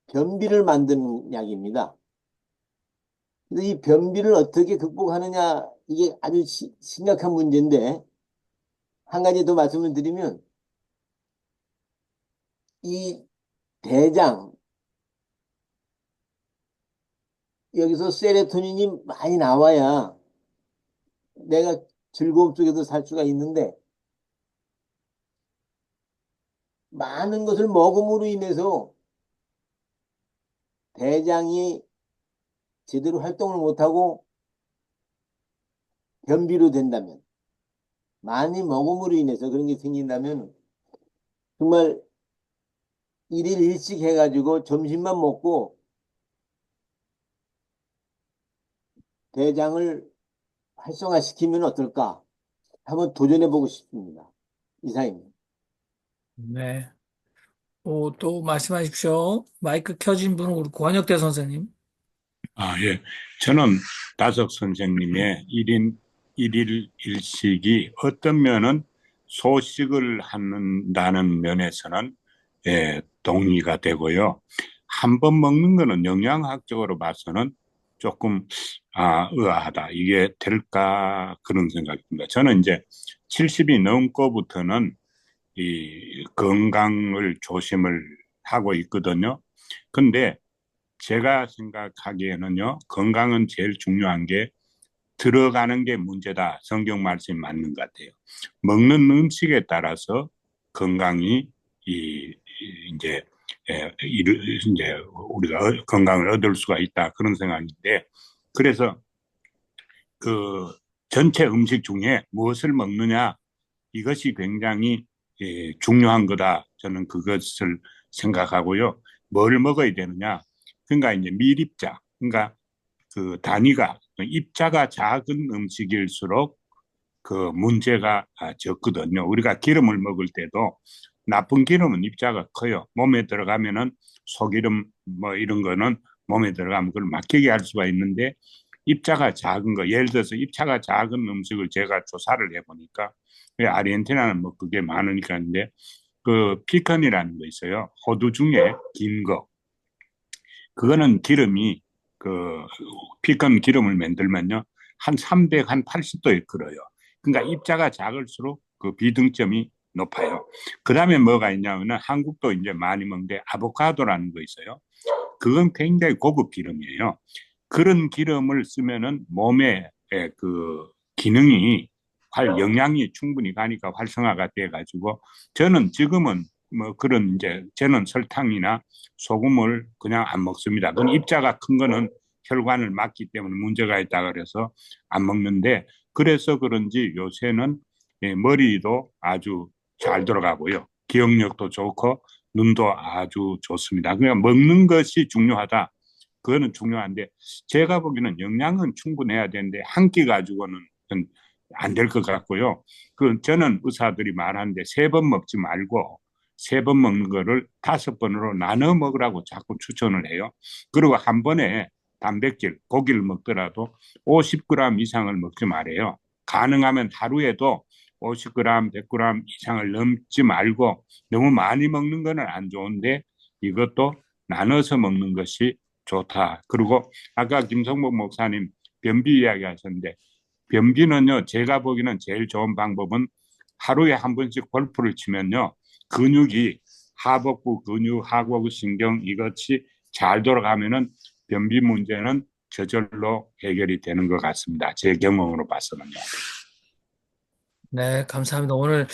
변비를 만드는 약입니다. 그래서 이 변비를 어떻게 극복하느냐 이게 아주 심각한 문제인데 한 가지 더 말씀을 드리면 이 대장 여기서 세로토닌이 많이 나와야 내가 즐거움 속에서 살 수가 있는데 많은 것을 먹음으로 인해서 대장이 제대로 활동을 못하고 변비로 된다면 많이 먹음으로 인해서 그런 게 생긴다면 정말 일일 일식 해가지고 점심만 먹고 대장을 활성화시키면 어떨까? 한번 도전해보고 싶습니다. 이상입니다. 네. 또 말씀하십시오. 마이크 켜진 분은 우리 권혁대 선생님. 아, 예. 저는 다석 선생님의 일일 일식이 어떤 면은 소식을 한다는 면에서는 동의가 되고요. 한 번 먹는 거는 영양학적으로 봐서는 조금 의아하다. 이게 될까 그런 생각입니다. 저는 이제 70이 넘고부터는 이 건강을 조심을 하고 있거든요. 근데 제가 생각하기에는요, 건강은 제일 중요한 게 들어가는 게 문제다. 성경 말씀이 맞는 것 같아요. 먹는 음식에 따라서 건강이 이제 이제 우리가 건강을 얻을 수가 있다. 그런 생각인데, 그래서 그 전체 음식 중에 무엇을 먹느냐 이것이 굉장히 중요한 거다. 저는 그것을 생각하고요. 뭘 먹어야 되느냐? 그러니까 이제 밀입자, 그러니까 그 단위가 입자가 작은 음식일수록 그 문제가 적거든요. 우리가 기름을 먹을 때도 나쁜 기름은 입자가 커요. 몸에 들어가면은 소기름 뭐 이런 거는 몸에 들어가면 그걸 막히게 할 수가 있는데 입자가 작은 거, 예를 들어서 입자가 작은 음식을 제가 조사를 해보니까 아르헨티나는 뭐 그게 많으니까인데 그 피컨이라는 거 있어요. 호두 중에 긴 거. 그거는 기름이 그 피컨 기름을 만들면요. 한 300, 한 80도에 끓어요. 그러니까 입자가 작을수록 그 비등점이 높아요. 그 다음에 뭐가 있냐면 한국도 이제 많이 먹는데 아보카도라는 거 있어요. 그건 굉장히 고급 기름이에요. 그런 기름을 쓰면은 몸에 그 기능이 영양이 충분히 가니까 활성화가 돼 가지고 저는 지금은 뭐 그런 이제 저는 설탕이나 소금을 그냥 안 먹습니다. 그건 입자가 큰 거는 혈관을 막기 때문에 문제가 있다 그래서 안 먹는데 그래서 그런지 요새는 머리도 아주 잘 돌아가고요. 기억력도 좋고 눈도 아주 좋습니다. 그러니까 먹는 것이 중요하다. 그거는 중요한데 제가 보기에는 영양은 충분해야 되는데 한 끼 가지고는 안 될 것 같고요. 그 저는 의사들이 말하는데 3번 먹지 말고 3번 먹는 거를 5번으로 나눠 먹으라고 자꾸 추천을 해요. 그리고 한 번에 단백질, 고기를 먹더라도 50g 이상을 먹지 말아요. 가능하면 하루에도 50g, 100g 이상을 넘지 말고 너무 많이 먹는 거는 안 좋은데 이것도 나눠서 먹는 것이 좋다. 그리고 아까 김성복 목사님 변비 이야기 하셨는데 변비는요, 제가 보기에는 제일 좋은 방법은 하루에 한 번씩 골프를 치면요, 근육이 하복부 근육, 하복부 신경 이것이 잘 돌아가면은 변비 문제는 저절로 해결이 되는 것 같습니다. 제 경험으로 봐서는요. 네, 감사합니다. 오늘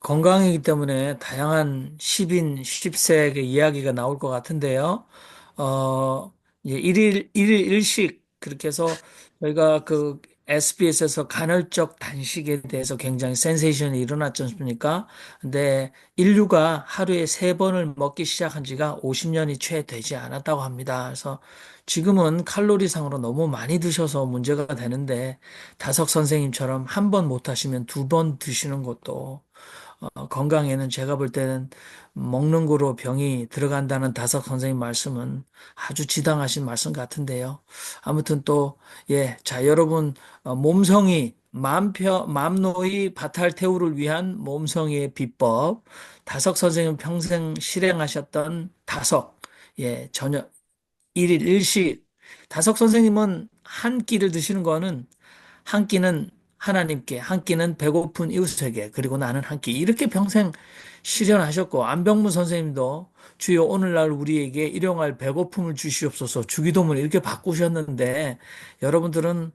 건강이기 때문에 다양한 10인, 10색의 이야기가 나올 것 같은데요. 이제 일일 일식, 그렇게 해서 저희가 그 SBS에서 간헐적 단식에 대해서 굉장히 센세이션이 일어났지 않습니까? 근데 인류가 하루에 3번을 먹기 시작한 지가 50년이 채 되지 않았다고 합니다. 그래서 지금은 칼로리상으로 너무 많이 드셔서 문제가 되는데, 다석 선생님처럼 한 번 못 하시면 2번 드시는 것도 건강에는 제가 볼 때는 먹는 거로 병이 들어간다는 다석 선생님 말씀은 아주 지당하신 말씀 같은데요. 아무튼 또, 예, 자, 여러분, 몸성이, 맘노이 바탈테우를 위한 몸성이의 비법, 다석 선생님 평생 실행하셨던 다석, 예, 저녁, 일일 일식, 다석 선생님은 한 끼를 드시는 거는 한 끼는 하나님께, 한 끼는 배고픈 이웃에게, 그리고 나는 한 끼. 이렇게 평생 실현하셨고, 안병무 선생님도 주여 오늘날 우리에게 일용할 배고픔을 주시옵소서 주기도문을 이렇게 바꾸셨는데, 여러분들은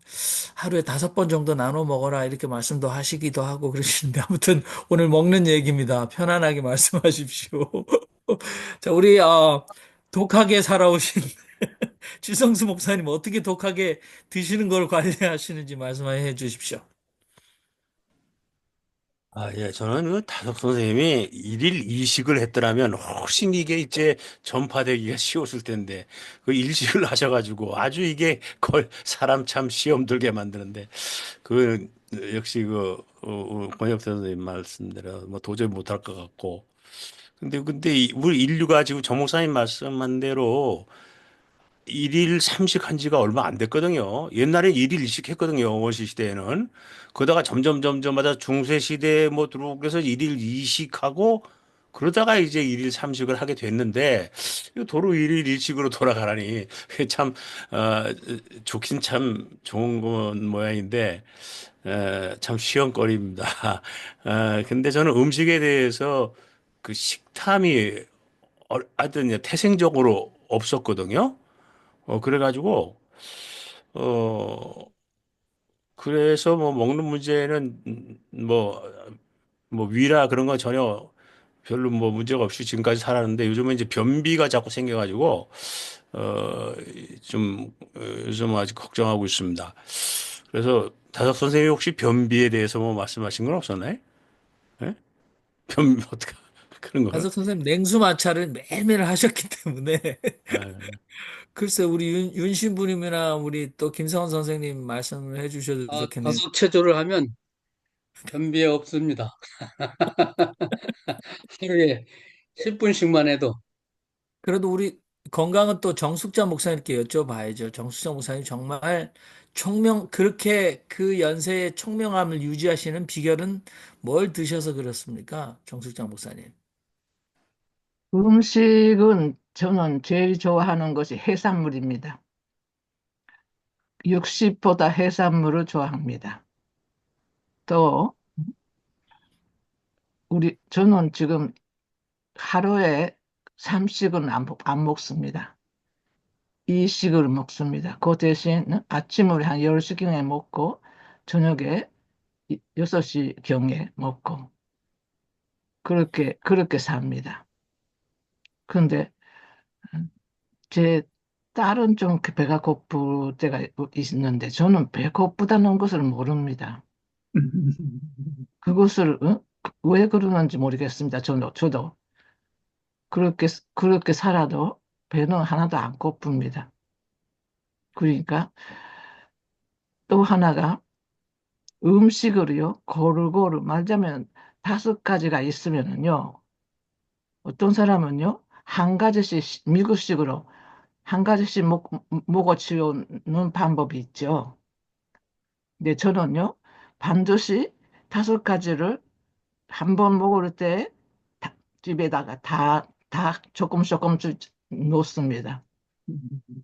하루에 5번 정도 나눠 먹어라 이렇게 말씀도 하시기도 하고 그러시는데, 아무튼 오늘 먹는 얘기입니다. 편안하게 말씀하십시오. 자, 우리, 독하게 살아오신 지성수 목사님 어떻게 독하게 드시는 걸 관리하시는지 말씀해 주십시오. 아, 예, 저는 그 다석 선생님이 일일 이식을 했더라면 훨씬 이게 이제 전파되기가 쉬웠을 텐데 그 일식을 하셔가지고 아주 이게 걸 사람 참 시험 들게 만드는데 그 역시 권혁 선생님 말씀대로 뭐 도저히 못할 것 같고 근데 우리 인류가 지금 정 목사님 말씀한 대로 일일 삼식한 지가 얼마 안 됐거든요. 옛날에 일일 일식 했거든요. 원시 시대에는. 그러다가 점점점점마다 중세 시대에 뭐 들어오고 해서 일일 이식하고 그러다가 이제 일일 삼식을 하게 됐는데 이거 도로 일일 일식으로 돌아가라니 그게 참 좋긴 참 좋은 건 모양인데 참 시험거리입니다. 근데 저는 음식에 대해서 그 식탐이 하여튼 태생적으로 없었거든요. 그래가지고, 어, 그래서 뭐 먹는 문제는 뭐 위라 그런 건 전혀 별로 뭐 문제가 없이 지금까지 살았는데 요즘은 이제 변비가 자꾸 생겨가지고, 어, 요즘 아직 걱정하고 있습니다. 그래서 다석 선생님이 혹시 변비에 대해서 뭐 말씀하신 건 없었나요? 예? 변비, 어떻게, 그런 걸? 한석 선생님 냉수 마찰을 매일매일 하셨기 때문에 아, 글쎄 우리 윤신부님이나 우리 또 김성원 선생님 말씀을 해주셔도 아, 좋겠네요. 다섯 체조를 하면 변비에 없습니다. 하루에 10분씩만 해도. 그래도 우리 건강은 또 정숙자 목사님께 여쭤봐야죠. 정숙자 목사님 정말 그렇게 그 연세의 총명함을 유지하시는 비결은 뭘 드셔서 그렇습니까? 정숙자 목사님. 음식은 저는 제일 좋아하는 것이 해산물입니다. 육식보다 해산물을 좋아합니다. 또 저는 지금 하루에 삼식은 안 먹습니다. 이식을 먹습니다. 그 대신 아침을 한 10시경에 먹고 저녁에 6시경에 먹고 그렇게 삽니다. 근데 제 딸은 좀 배가 고플 때가 있는데 저는 배 고프다는 것을 모릅니다. 그것을 왜 그러는지 모르겠습니다. 저도 그렇게 살아도 배는 하나도 안 고픕니다. 그러니까 또 하나가 음식을요 고루고루 말하자면 5가지가 있으면은요 어떤 사람은요 한 가지씩 미국식으로 한 가지씩 먹어 치우는 방법이 있죠. 근데 저는요 반드시 5가지를 한 번 먹을 때 집에다가 다 조금씩 놓습니다.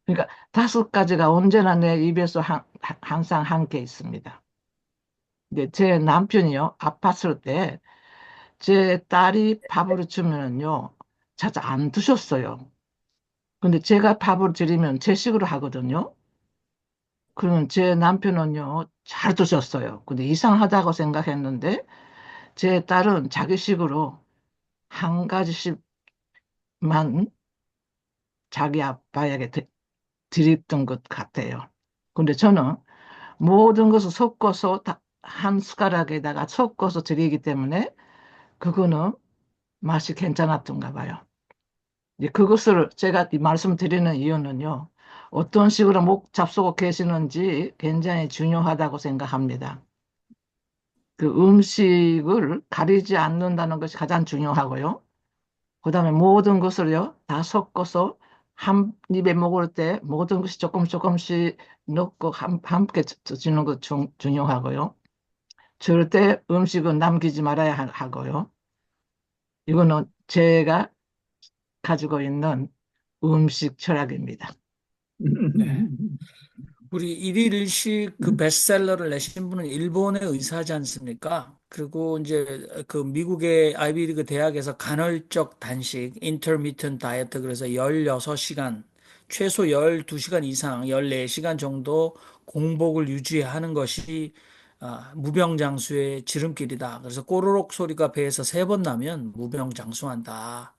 그러니까 5가지가 언제나 내 입에서 항상 함께 있습니다. 근데 제 남편이요 아팠을 때 제 딸이 밥을 주면은요 잘 안 드셨어요. 근데 제가 밥을 드리면 제 식으로 하거든요. 그러면 제 남편은요 잘 드셨어요. 근데 이상하다고 생각했는데 제 딸은 자기 식으로 한 가지씩만 자기 아빠에게 드렸던 것 같아요. 근데 저는 모든 것을 섞어서 한 숟가락에다가 섞어서 드리기 때문에 그거는 맛이 괜찮았던가 봐요. 이제 그것을 제가 이 말씀드리는 이유는요. 어떤 식으로 목 잡수고 계시는지 굉장히 중요하다고 생각합니다. 그 음식을 가리지 않는다는 것이 가장 중요하고요. 그다음에 모든 것을요, 다 섞어서 한 입에 먹을 때 모든 것이 조금씩 넣고 함께 드시는 것 중요하고요. 절대 음식은 남기지 말아야 하고요. 이거는 제가 가지고 있는 음식 철학입니다. 네. 우리 일일일식 그 베스트셀러를 내신 분은 일본의 의사지 않습니까? 그리고 이제 그 미국의 아이비리그 대학에서 간헐적 단식, intermittent 다이어트 그래서 16시간, 최소 12시간 이상, 14시간 정도 공복을 유지하는 것이 무병장수의 지름길이다. 그래서 꼬르륵 소리가 배에서 3번 나면 무병장수한다.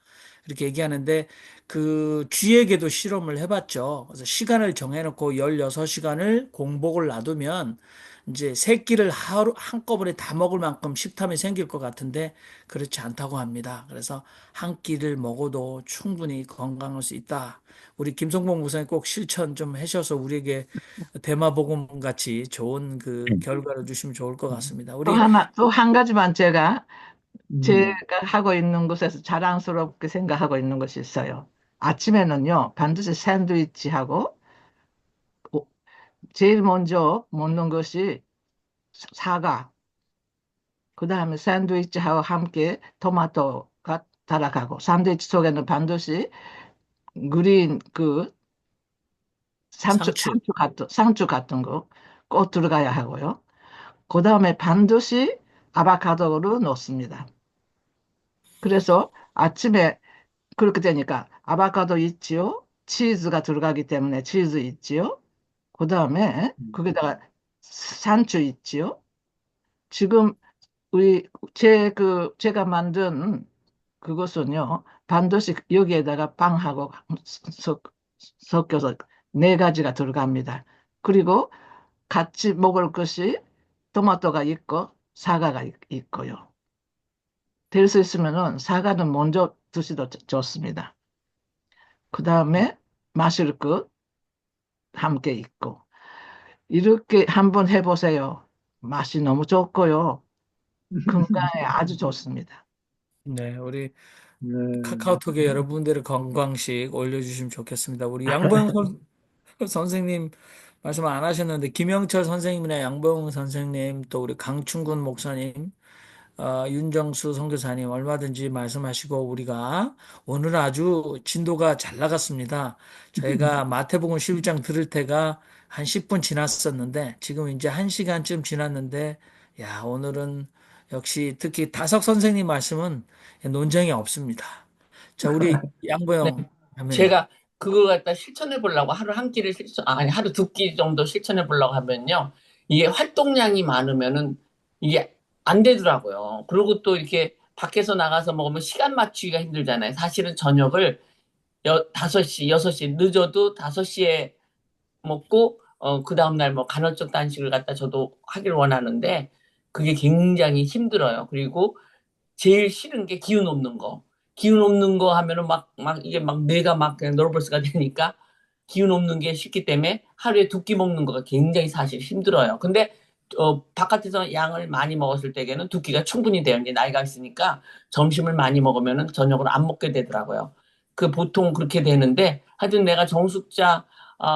이렇게 얘기하는데 그 쥐에게도 실험을 해봤죠. 그래서 시간을 정해놓고 16시간을 공복을 놔두면 이제 새끼를 하루 한꺼번에 다 먹을 만큼 식탐이 생길 것 같은데 그렇지 않다고 합니다. 그래서 한 끼를 먹어도 충분히 건강할 수 있다. 우리 김성봉 목사님 꼭 실천 좀 하셔서 우리에게 대마복음 같이 좋은 그 결과를 주시면 좋을 것 같습니다. 우리 또 한 가지만 제가 음, 제가 하고 있는 곳에서 자랑스럽게 생각하고 있는 것이 있어요. 아침에는요, 반드시 샌드위치하고 오- 제일 먼저 먹는 것이 사과, 그 다음에 샌드위치하고 함께 토마토가 따라가고, 샌드위치 속에는 반드시 그린 상추. 상추 같은 거 꼭 들어가야 하고요. 그 다음에 반드시 아보카도를 넣습니다. 그래서 아침에 그렇게 되니까 아보카도 있지요. 치즈가 들어가기 때문에 치즈 있지요. 그 다음에 거기다가 산초 있지요. 지금 우리 제가 만든 그것은요. 반드시 여기에다가 빵하고 섞, 섞여서 네 가지가 들어갑니다. 그리고 같이 먹을 것이 토마토가 있고 사과가 있고요. 될 수 있으면은 사과는 먼저 드시도 좋습니다. 그 다음에 마실 것 함께 있고 이렇게 한번 해보세요. 맛이 너무 좋고요. 건강에 아주 좋습니다. 네, 우리 네. 카카오톡에 여러분들의 건강식 올려주시면 좋겠습니다. 우리 양보영 선생님 말씀 안 하셨는데 김영철 선생님이나 양보영 선생님 또 우리 강충군 목사님 윤정수 선교사님 얼마든지 말씀하시고 우리가 오늘 아주 진도가 잘 나갔습니다. 저희가 마태복음 11장 들을 때가 한 10분 지났었는데 지금 이제 1시간쯤 지났는데 야, 오늘은 역시 특히 다석 선생님 말씀은 논쟁이 없습니다. 자, 우리 네. 양보영 자매님. 제가 그거 갖다 실천해 보려고 하루 한 끼를 아니, 하루 두 끼 정도 실천해 보려고 하면요. 이게 활동량이 많으면은 이게 안 되더라고요. 그리고 또 이렇게 밖에서 나가서 먹으면 시간 맞추기가 힘들잖아요. 사실은 저녁을 5시, 6시, 늦어도 5시에 먹고, 그 다음날 뭐 간헐적 단식을 갖다 저도 하길 원하는데, 그게 굉장히 힘들어요. 그리고 제일 싫은 게 기운 없는 거. 기운 없는 거 하면은 이게 막 뇌가 막 그냥 너버스가 되니까 기운 없는 게 싫기 때문에 하루에 두 끼 먹는 거가 굉장히 사실 힘들어요. 근데 바깥에서 양을 많이 먹었을 때에는 두 끼가 충분히 돼요. 이제 나이가 있으니까 점심을 많이 먹으면은 저녁을 안 먹게 되더라고요. 그 보통 그렇게 되는데 하여튼 내가 정숙자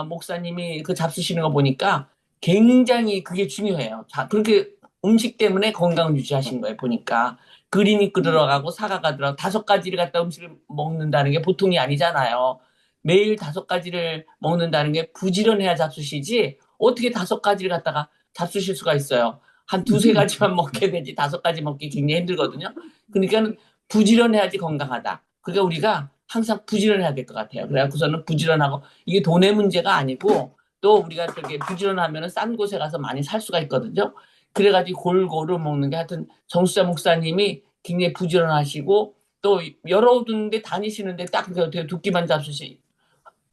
목사님이 그 잡수시는 거 보니까 굉장히 그게 중요해요. 자, 그렇게 음식 때문에 건강 유지하신 거예요. 보니까. 그린이 들어가고 사과가 들어가고 5가지를 갖다 음식을 먹는다는 게 보통이 아니잖아요. 매일 5가지를 먹는다는 게 부지런해야 잡수시지 어떻게 5가지를 갖다가 잡수실 수가 있어요. 한 두세 가지만 먹게 되지 5가지 먹기 굉장히 힘들거든요. 그러니까 부지런해야지 건강하다. 그러니까 우리가 항상 부지런해야 될 것 같아요. 그래갖고서는 부지런하고 이게 돈의 문제가 아니고 또 우리가 저렇게 부지런하면 싼 곳에 가서 많이 살 수가 있거든요. 그래가지고 골고루 먹는 게 하여튼 정수자 목사님이 굉장히 부지런하시고 또 여러 군데 다니시는데 딱 그렇게 두 끼만 잡수시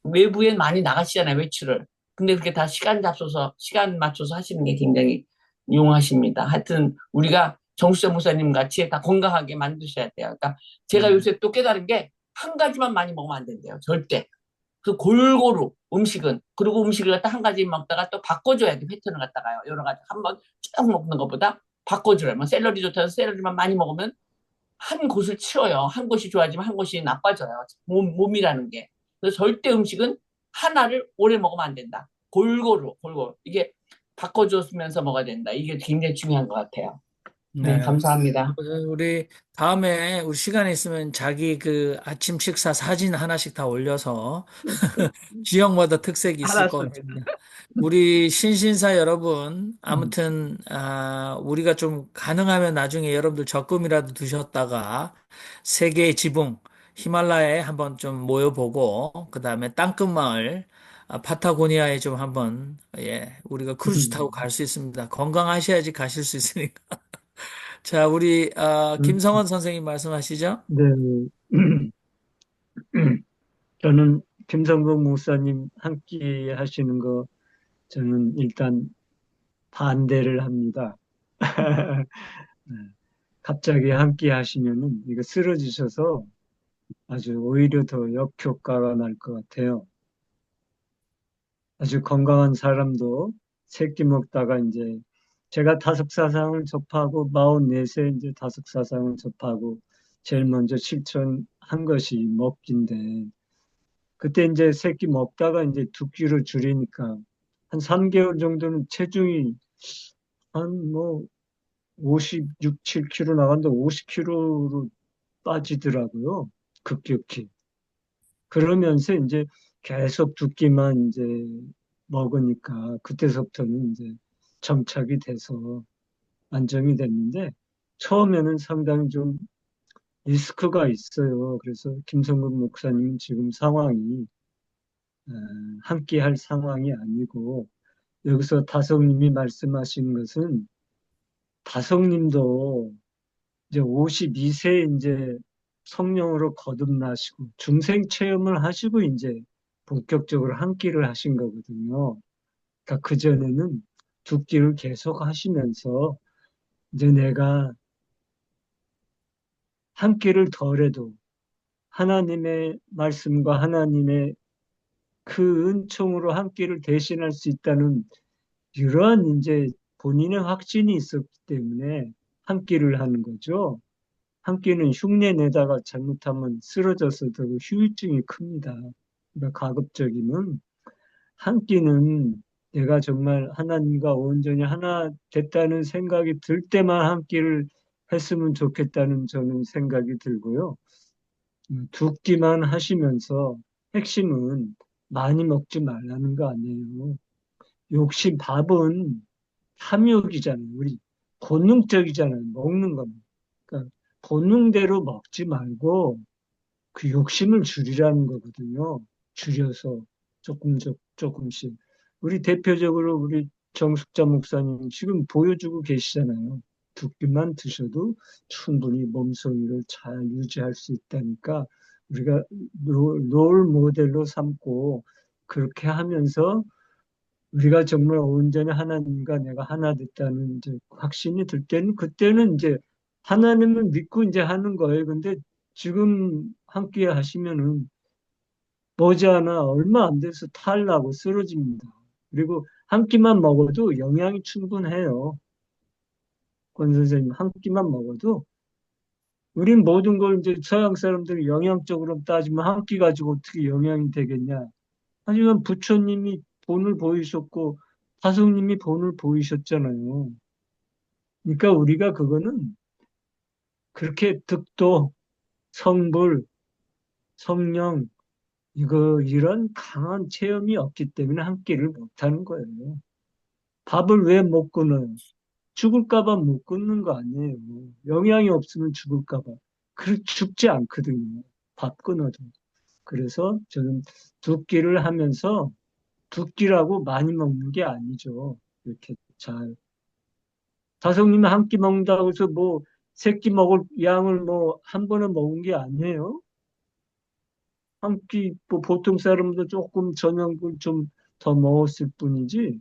외부에 많이 나가시잖아요 외출을. 근데 그렇게 다 시간 맞춰서 하시는 게 굉장히 용하십니다. 하여튼 우리가 정수자 목사님 같이 다 건강하게 만드셔야 돼요. 그러니까 제가 요새 또 깨달은 게 한 가지만 많이 먹으면 안 된대요. 절대. 그 골고루 음식은 그리고 음식을 갖다 한 가지 먹다가 또 바꿔줘야 돼. 패턴을 갖다가요. 여러 가지 한번 쭉 먹는 것보다 바꿔줘요. 뭐 샐러리 좋다고 샐러리만 많이 먹으면 한 곳을 치워요. 한 곳이 좋아지면 한 곳이 나빠져요. 몸이라는 게. 그래서 절대 음식은 하나를 오래 먹으면 안 된다. 골고루 이게 바꿔줬으면서 먹어야 된다. 이게 굉장히 중요한 것 같아요. 네, 네. 감사합니다. 우리 다음에 우리 시간 있으면 자기 그 아침 식사 사진 하나씩 다 올려서 지역마다 특색이 있을 것 알았습니다. 같습니다. 우리 신신사 여러분, 아무튼 우리가 좀 가능하면 나중에 여러분들 적금이라도 드셨다가 세계의 지붕 히말라야에 한번 좀 모여보고 그 다음에 땅끝마을 파타고니아에 좀 한번 우리가 크루즈 타고 갈 수 있습니다. 건강하셔야지 가실 수 있으니까. 자, 우리 김성원 선생님 말씀하시죠? 네. 저는 김성근 목사님 함께 하시는 거 저는 일단 반대를 합니다. 네. 갑자기 함께 하시면은 이거 쓰러지셔서 아주 오히려 더 역효과가 날 것 같아요. 아주 건강한 사람도 새끼 먹다가 이제 제가 다섯사상을 접하고 44세 이제 다섯사상을 접하고 제일 먼저 실천한 것이 먹기인데 그때 이제 새끼 먹다가 이제 2kg 줄이니까 한 3개월 정도는 체중이 한 뭐 56, 7kg 나갔는데 50kg로 빠지더라고요. 급격히. 그러면서 이제 계속 2끼만 이제 먹으니까 그때서부터는 이제 정착이 돼서 안정이 됐는데 처음에는 상당히 좀 리스크가 있어요. 그래서 김성근 목사님 지금 상황이 어, 함께 할 상황이 아니고 여기서 다성님이 말씀하신 것은 다성님도 이제 52세 이제 성령으로 거듭나시고 중생 체험을 하시고 이제 본격적으로 한 끼를 하신 거거든요. 그러니까 그전에는 2끼를 계속 하시면서 이제 내가 한 끼를 덜해도 하나님의 말씀과 하나님의 그 은총으로 한 끼를 대신할 수 있다는 이러한 이제 본인의 확신이 있었기 때문에 한 끼를 하는 거죠. 한 끼는 흉내 내다가 잘못하면 쓰러져서도 후유증이 큽니다. 그러니까 가급적이면 한 끼는 내가 정말 하나님과 온전히 하나 됐다는 생각이 들 때만 한 끼를 했으면 좋겠다는 저는 생각이 들고요. 2끼만 하시면서 핵심은 많이 먹지 말라는 거 아니에요. 욕심, 밥은 탐욕이잖아요. 우리 본능적이잖아요. 먹는 건. 그러니까 본능대로 먹지 말고 그 욕심을 줄이라는 거거든요. 줄여서 조금씩. 우리 대표적으로 우리 정숙자 목사님 지금 보여주고 계시잖아요. 2끼만 드셔도 충분히 몸속을 잘 유지할 수 있다니까 우리가 롤 모델로 삼고 그렇게 하면서 우리가 정말 온전히 하나님과 내가 하나 됐다는 이제 확신이 들 때는 그때는 이제 하나님을 믿고 이제 하는 거예요. 근데 지금 함께 하시면은 머지않아 얼마 안 돼서 탈나고 쓰러집니다. 그리고 한 끼만 먹어도 영양이 충분해요. 권 선생님 한 끼만 먹어도 우린 모든 걸 이제 서양 사람들이 영양적으로 따지면 한 끼 가지고 어떻게 영양이 되겠냐. 하지만 부처님이 본을 보이셨고 다성님이 본을 보이셨잖아요. 그러니까 우리가 그거는 그렇게 득도, 성불, 성령 이런 강한 체험이 없기 때문에 한 끼를 못 하는 거예요. 밥을 왜 못 끊어요? 죽을까 봐 못 끊는 거 아니에요. 영양이 없으면 죽을까 봐. 죽지 않거든요. 밥 끊어도. 그래서 저는 2끼를 하면서 2끼라고 많이 먹는 게 아니죠. 이렇게 잘. 다성님이 한 끼 먹는다고 해서 뭐 3끼 먹을 양을 뭐 한 번에 먹은 게 아니에요. 한 끼, 뭐 보통 사람도 조금 저녁을 좀 더 먹었을 뿐이지.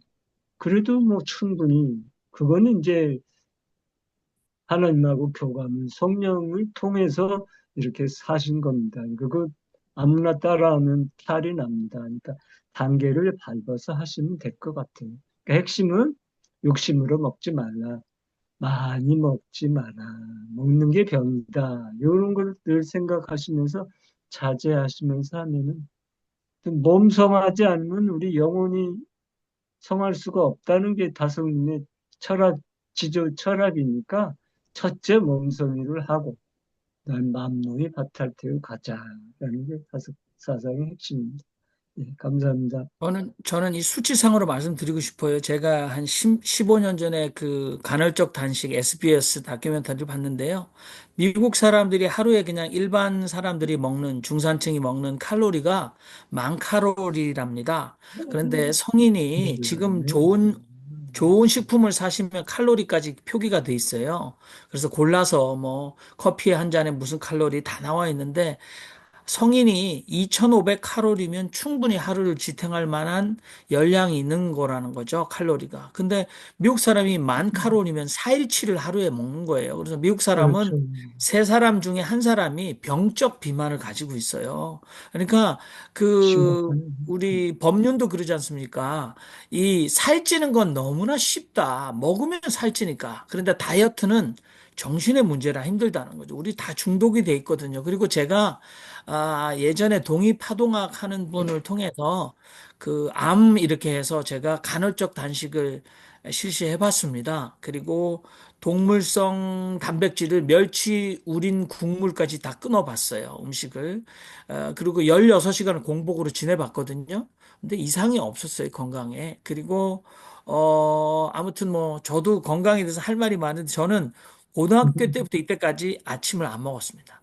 그래도 뭐 충분히 그거는 이제 하나님하고 교감을 성령을 통해서 이렇게 사신 겁니다. 그거 아무나 따라하면 탈이 납니다. 그러니까 단계를 밟아서 하시면 될 것 같아요. 그러니까 핵심은 욕심으로 먹지 말라. 많이 먹지 마라. 먹는 게 병이다. 이런 걸 늘 생각하시면서 자제하시면서 하면은 몸 성하지 않으면 우리 영혼이 성할 수가 없다는 게 다성님의 지조 철학이니까 첫째 몸성이를 하고 그다음 만무히 바탈되어 가자라는 게 다섯 사상의 핵심입니다. 예, 감사합니다. 저는 이 수치상으로 말씀드리고 싶어요. 제가 한 15년 전에 그 간헐적 단식 SBS 다큐멘터리를 봤는데요. 미국 사람들이 하루에 그냥 일반 사람들이 먹는, 중산층이 먹는 칼로리가 10,000칼로리랍니다. 그런데 성인이 지금 좋은 식품을 사시면 칼로리까지 표기가 돼 있어요. 그래서 골라서 뭐 커피 한 잔에 무슨 칼로리 다 나와 있는데 성인이 2,500칼로리면 충분히 하루를 지탱할 만한 열량이 있는 거라는 거죠, 칼로리가. 근데 미국 사람이 10,000칼로리면 4일치를 하루에 먹는 거예요. 그래서 미국 사람은 그렇죠. 세 사람 중에 한 사람이 병적 비만을 가지고 있어요. 그러니까 심각하네. 우리 법륜도 그러지 않습니까? 이 살찌는 건 너무나 쉽다. 먹으면 살찌니까. 그런데 다이어트는 정신의 문제라 힘들다는 거죠. 우리 다 중독이 돼 있거든요. 그리고 제가 예전에 동의파동학 하는 분을 통해서 그 암 이렇게 해서 제가 간헐적 단식을 실시해 봤습니다. 그리고 동물성 단백질을 멸치, 우린, 국물까지 다 끊어 봤어요. 음식을. 그리고 16시간을 공복으로 지내봤거든요. 근데 이상이 없었어요, 건강에. 그리고 아무튼 뭐 저도 건강에 대해서 할 말이 많은데 저는 고등학교 때부터 이때까지 아침을 안 먹었습니다.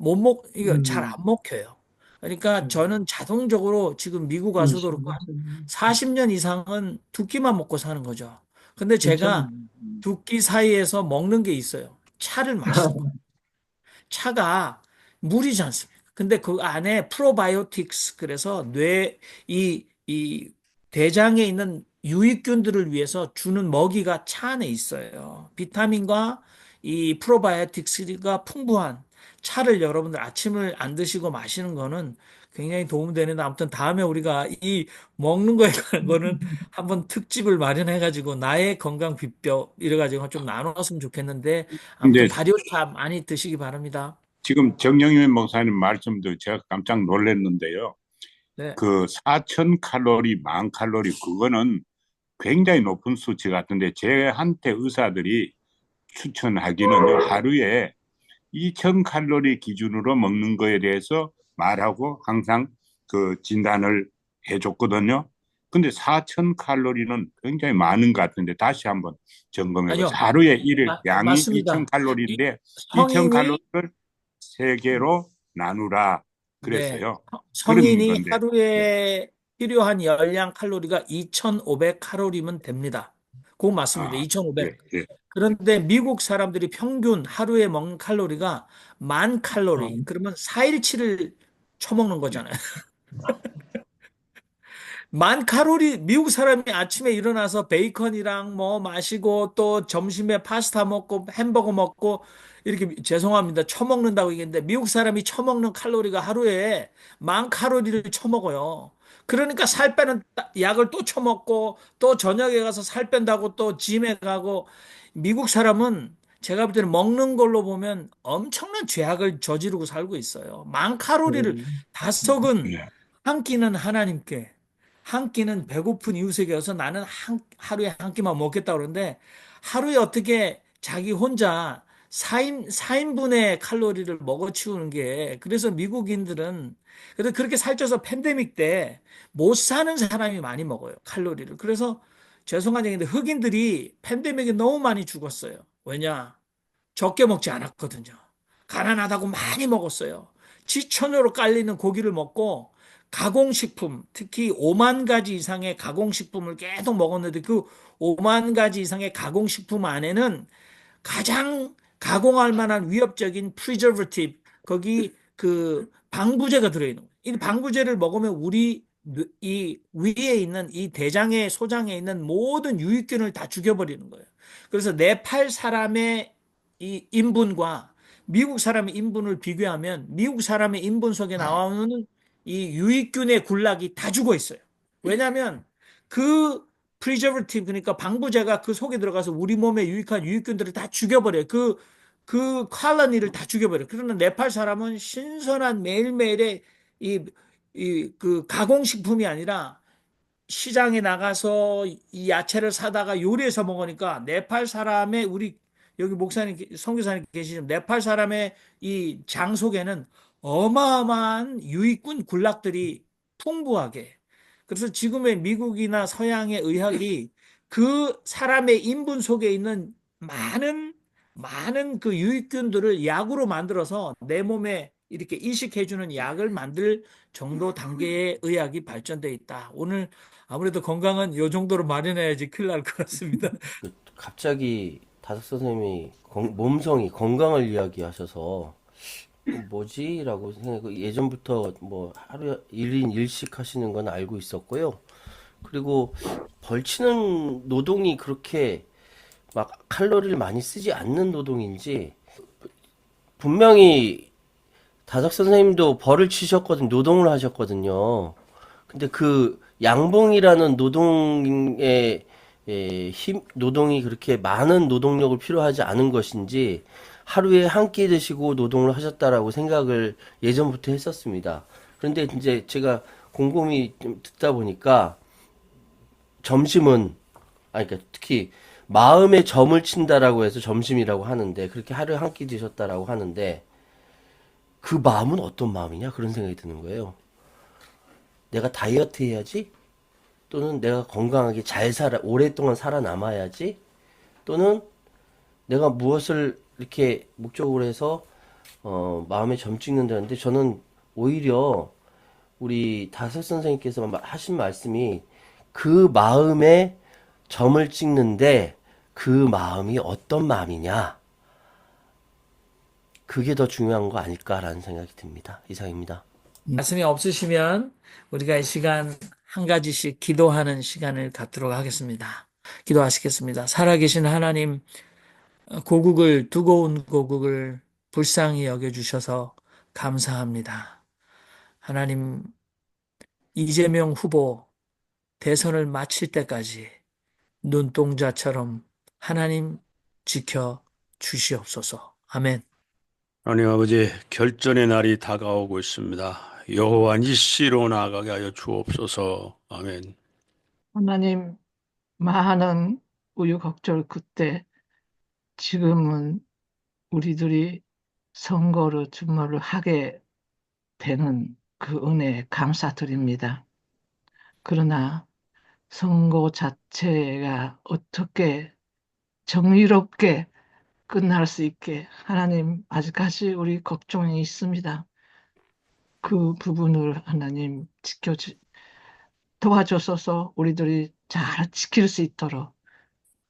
이거 잘 안 먹혀요. 그러니까 저는 자동적으로 지금 미국 와서도 그렇고 한 40년 이상은 두 끼만 먹고 사는 거죠. 근데 제가 괜찮아요. 두 끼 사이에서 먹는 게 있어요. 차를 마시는 거예요. 차가 물이지 않습니까? 근데 그 안에 프로바이오틱스, 그래서 이 대장에 있는 유익균들을 위해서 주는 먹이가 차 안에 있어요. 비타민과 이 프로바이오틱스가 풍부한 차를 여러분들 아침을 안 드시고 마시는 거는 굉장히 도움되는데, 아무튼 다음에 우리가 이 먹는 거에 관한 거는 한번 특집을 마련해가지고 나의 건강 비법 이래가지고 좀 나눴으면 좋겠는데, 아무튼 근데 발효차 많이 드시기 바랍니다. 지금 정영윤 목사님 말씀도 제가 깜짝 놀랐는데요. 네. 그 4,000칼로리, 10,000칼로리 그거는 굉장히 높은 수치 같은데 제한테 의사들이 추천하기는요. 하루에 2,000칼로리 기준으로 먹는 거에 대해서 말하고 항상 그 진단을 해줬거든요. 근데 4,000칼로리는 굉장히 많은 것 같은데 다시 한번 점검해보세요. 아니요. 하루에 일일 양이 맞습니다. 이 2,000칼로리인데 성인이 2,000칼로리를 세 개로 나누라 네. 그랬어요. 그런 성인이 건데 예, 하루에 필요한 열량 칼로리가 2,500칼로리면 됩니다. 그거 맞습니다. 아, 2,500. 예, 예. 그런데 미국 사람들이 평균 하루에 먹는 칼로리가 10,000칼로리. 아, 그러면 4일치를 처먹는 거잖아요. 10,000칼로리, 미국 사람이 아침에 일어나서 베이컨이랑 뭐 마시고 또 점심에 파스타 먹고 햄버거 먹고 이렇게, 죄송합니다, 처먹는다고 얘기했는데 미국 사람이 처먹는 칼로리가 하루에 10,000칼로리를 처먹어요. 그러니까 살 빼는 약을 또 처먹고 또 저녁에 가서 살 뺀다고 또 짐에 가고. 미국 사람은 제가 볼 때는 먹는 걸로 보면 엄청난 죄악을 저지르고 살고 있어요. 10,000칼로리를, 그래요. 다섯은 예. 한 끼는 하나님께, 한 끼는 배고픈 이웃에게서 나는 하루에 한 끼만 먹겠다 그러는데, 하루에 어떻게 자기 혼자 4인분의 칼로리를 먹어치우는 게, 그래서 미국인들은, 그래서 그렇게 살쪄서 팬데믹 때 못 사는 사람이 많이 먹어요, 칼로리를. 그래서 죄송한 얘기인데 흑인들이 팬데믹에 너무 많이 죽었어요. 왜냐? 적게 먹지 않았거든요. 가난하다고 많이 먹었어요. 지천으로 깔리는 고기를 먹고 가공식품, 특히 5만 가지 이상의 가공식품을 계속 먹었는데, 그 5만 가지 이상의 가공식품 안에는 가장 가공할 만한 위협적인 preservative, 거기 그 방부제가 들어있는 거예요. 이 방부제를 먹으면 우리 이 위에 있는 이 대장의 소장에 있는 모든 유익균을 다 죽여버리는 거예요. 그래서 네팔 사람의 이 인분과 미국 사람의 인분을 비교하면 미국 사람의 인분 속에 나오는 이 유익균의 군락이 다 죽어 있어요. 왜냐하면 그 preservative, 그러니까 방부제가 그 속에 들어가서 우리 몸에 유익한 유익균들을 다 죽여버려요. 그 콜로니를 다 죽여버려요. 그러나 네팔 사람은 신선한 매일매일의 그 가공식품이 아니라 시장에 나가서 이 야채를 사다가 요리해서 먹으니까, 네팔 사람의, 우리 여기 목사님, 선교사님 계시지만 네팔 사람의 이 장 속에는 어마어마한 유익균 군락들이 풍부하게. 그래서 지금의 미국이나 서양의 의학이 그 사람의 인분 속에 있는 많은 그 유익균들을 약으로 만들어서 내 몸에 이렇게 이식해주는 약을 만들 정도 단계의 의학이 발전돼 있다. 오늘 아무래도 건강은 요 정도로 마련해야지 큰일 날 것 같습니다. 갑자기 다섯 선생님이 몸성이 건강을 이야기하셔서 뭐지라고 생각하고 예전부터 뭐 하루에 1인 1식 하시는 건 알고 있었고요. 그리고 벌치는 노동이 그렇게 막 칼로리를 많이 쓰지 않는 노동인지 분명히 다석 선생님도 벌을 치셨거든, 노동을 하셨거든요. 근데 그 양봉이라는 노동의 노동이 그렇게 많은 노동력을 필요하지 않은 것인지 하루에 한 끼 드시고 노동을 하셨다라고 생각을 예전부터 했었습니다. 그런데 이제 제가 곰곰이 좀 듣다 보니까 점심은, 그러니까 특히 마음에 점을 친다라고 해서 점심이라고 하는데 그렇게 하루에 한 끼 드셨다라고 하는데 그 마음은 어떤 마음이냐 그런 생각이 드는 거예요. 내가 다이어트 해야지? 또는 내가 건강하게 잘 오랫동안 살아남아야지? 또는 내가 무엇을 이렇게 목적으로 해서, 마음에 점 찍는다는데 저는 오히려 우리 다섯 선생님께서 하신 말씀이 그 마음에 점을 찍는데 그 마음이 어떤 마음이냐? 그게 더 중요한 거 아닐까라는 생각이 듭니다. 이상입니다. 말씀이 없으시면 우리가 이 시간 한 가지씩 기도하는 시간을 갖도록 하겠습니다. 기도하시겠습니다. 살아계신 하나님, 두고 온 고국을 불쌍히 여겨주셔서 감사합니다. 하나님, 이재명 후보 대선을 마칠 때까지 눈동자처럼 하나님 지켜 주시옵소서. 아멘. 하나님 아버지, 결전의 날이 다가오고 있습니다. 여호와 니시로 나아가게 하여 주옵소서. 아멘. 하나님, 많은 우유곡절 그때 지금은 우리들이 선거를 정말로 하게 되는 그 은혜에 감사드립니다. 그러나 선거 자체가 어떻게 정의롭게 끝날 수 있게 하나님 아직까지 우리 걱정이 있습니다. 그 부분을 하나님 도와주셔서 우리들이 잘 지킬 수 있도록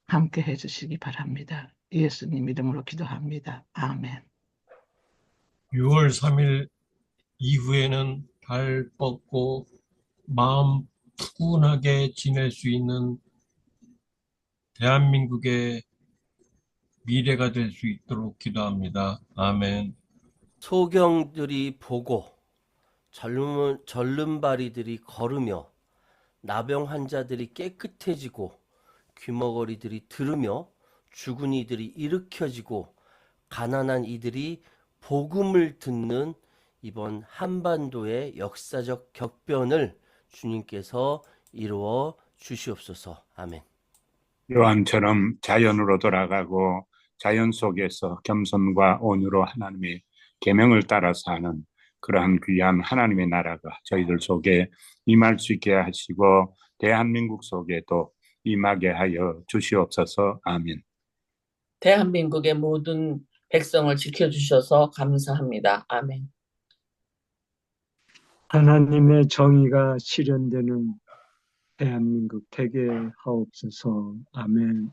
함께 해주시기 바랍니다. 예수님 이름으로 기도합니다. 아멘. 6월 3일 이후에는 발 뻗고 마음 푸근하게 지낼 수 있는 대한민국의 미래가 될 수 있도록 기도합니다. 아멘. 소경들이 보고 절름발이들이 걸으며 나병 환자들이 깨끗해지고 귀머거리들이 들으며 죽은 이들이 일으켜지고 가난한 이들이 복음을 듣는 이번 한반도의 역사적 격변을 주님께서 이루어 주시옵소서. 아멘. 요한처럼 자연으로 돌아가고 자연 속에서 겸손과 온유로 하나님의 계명을 따라 사는 그러한 귀한 하나님의 나라가 저희들 속에 임할 수 있게 하시고 대한민국 속에도 임하게 하여 주시옵소서. 아멘. 대한민국의 모든 백성을 지켜주셔서 감사합니다. 아멘. 하나님의 정의가 실현되는 대한민국 되게 하옵소서. 아멘.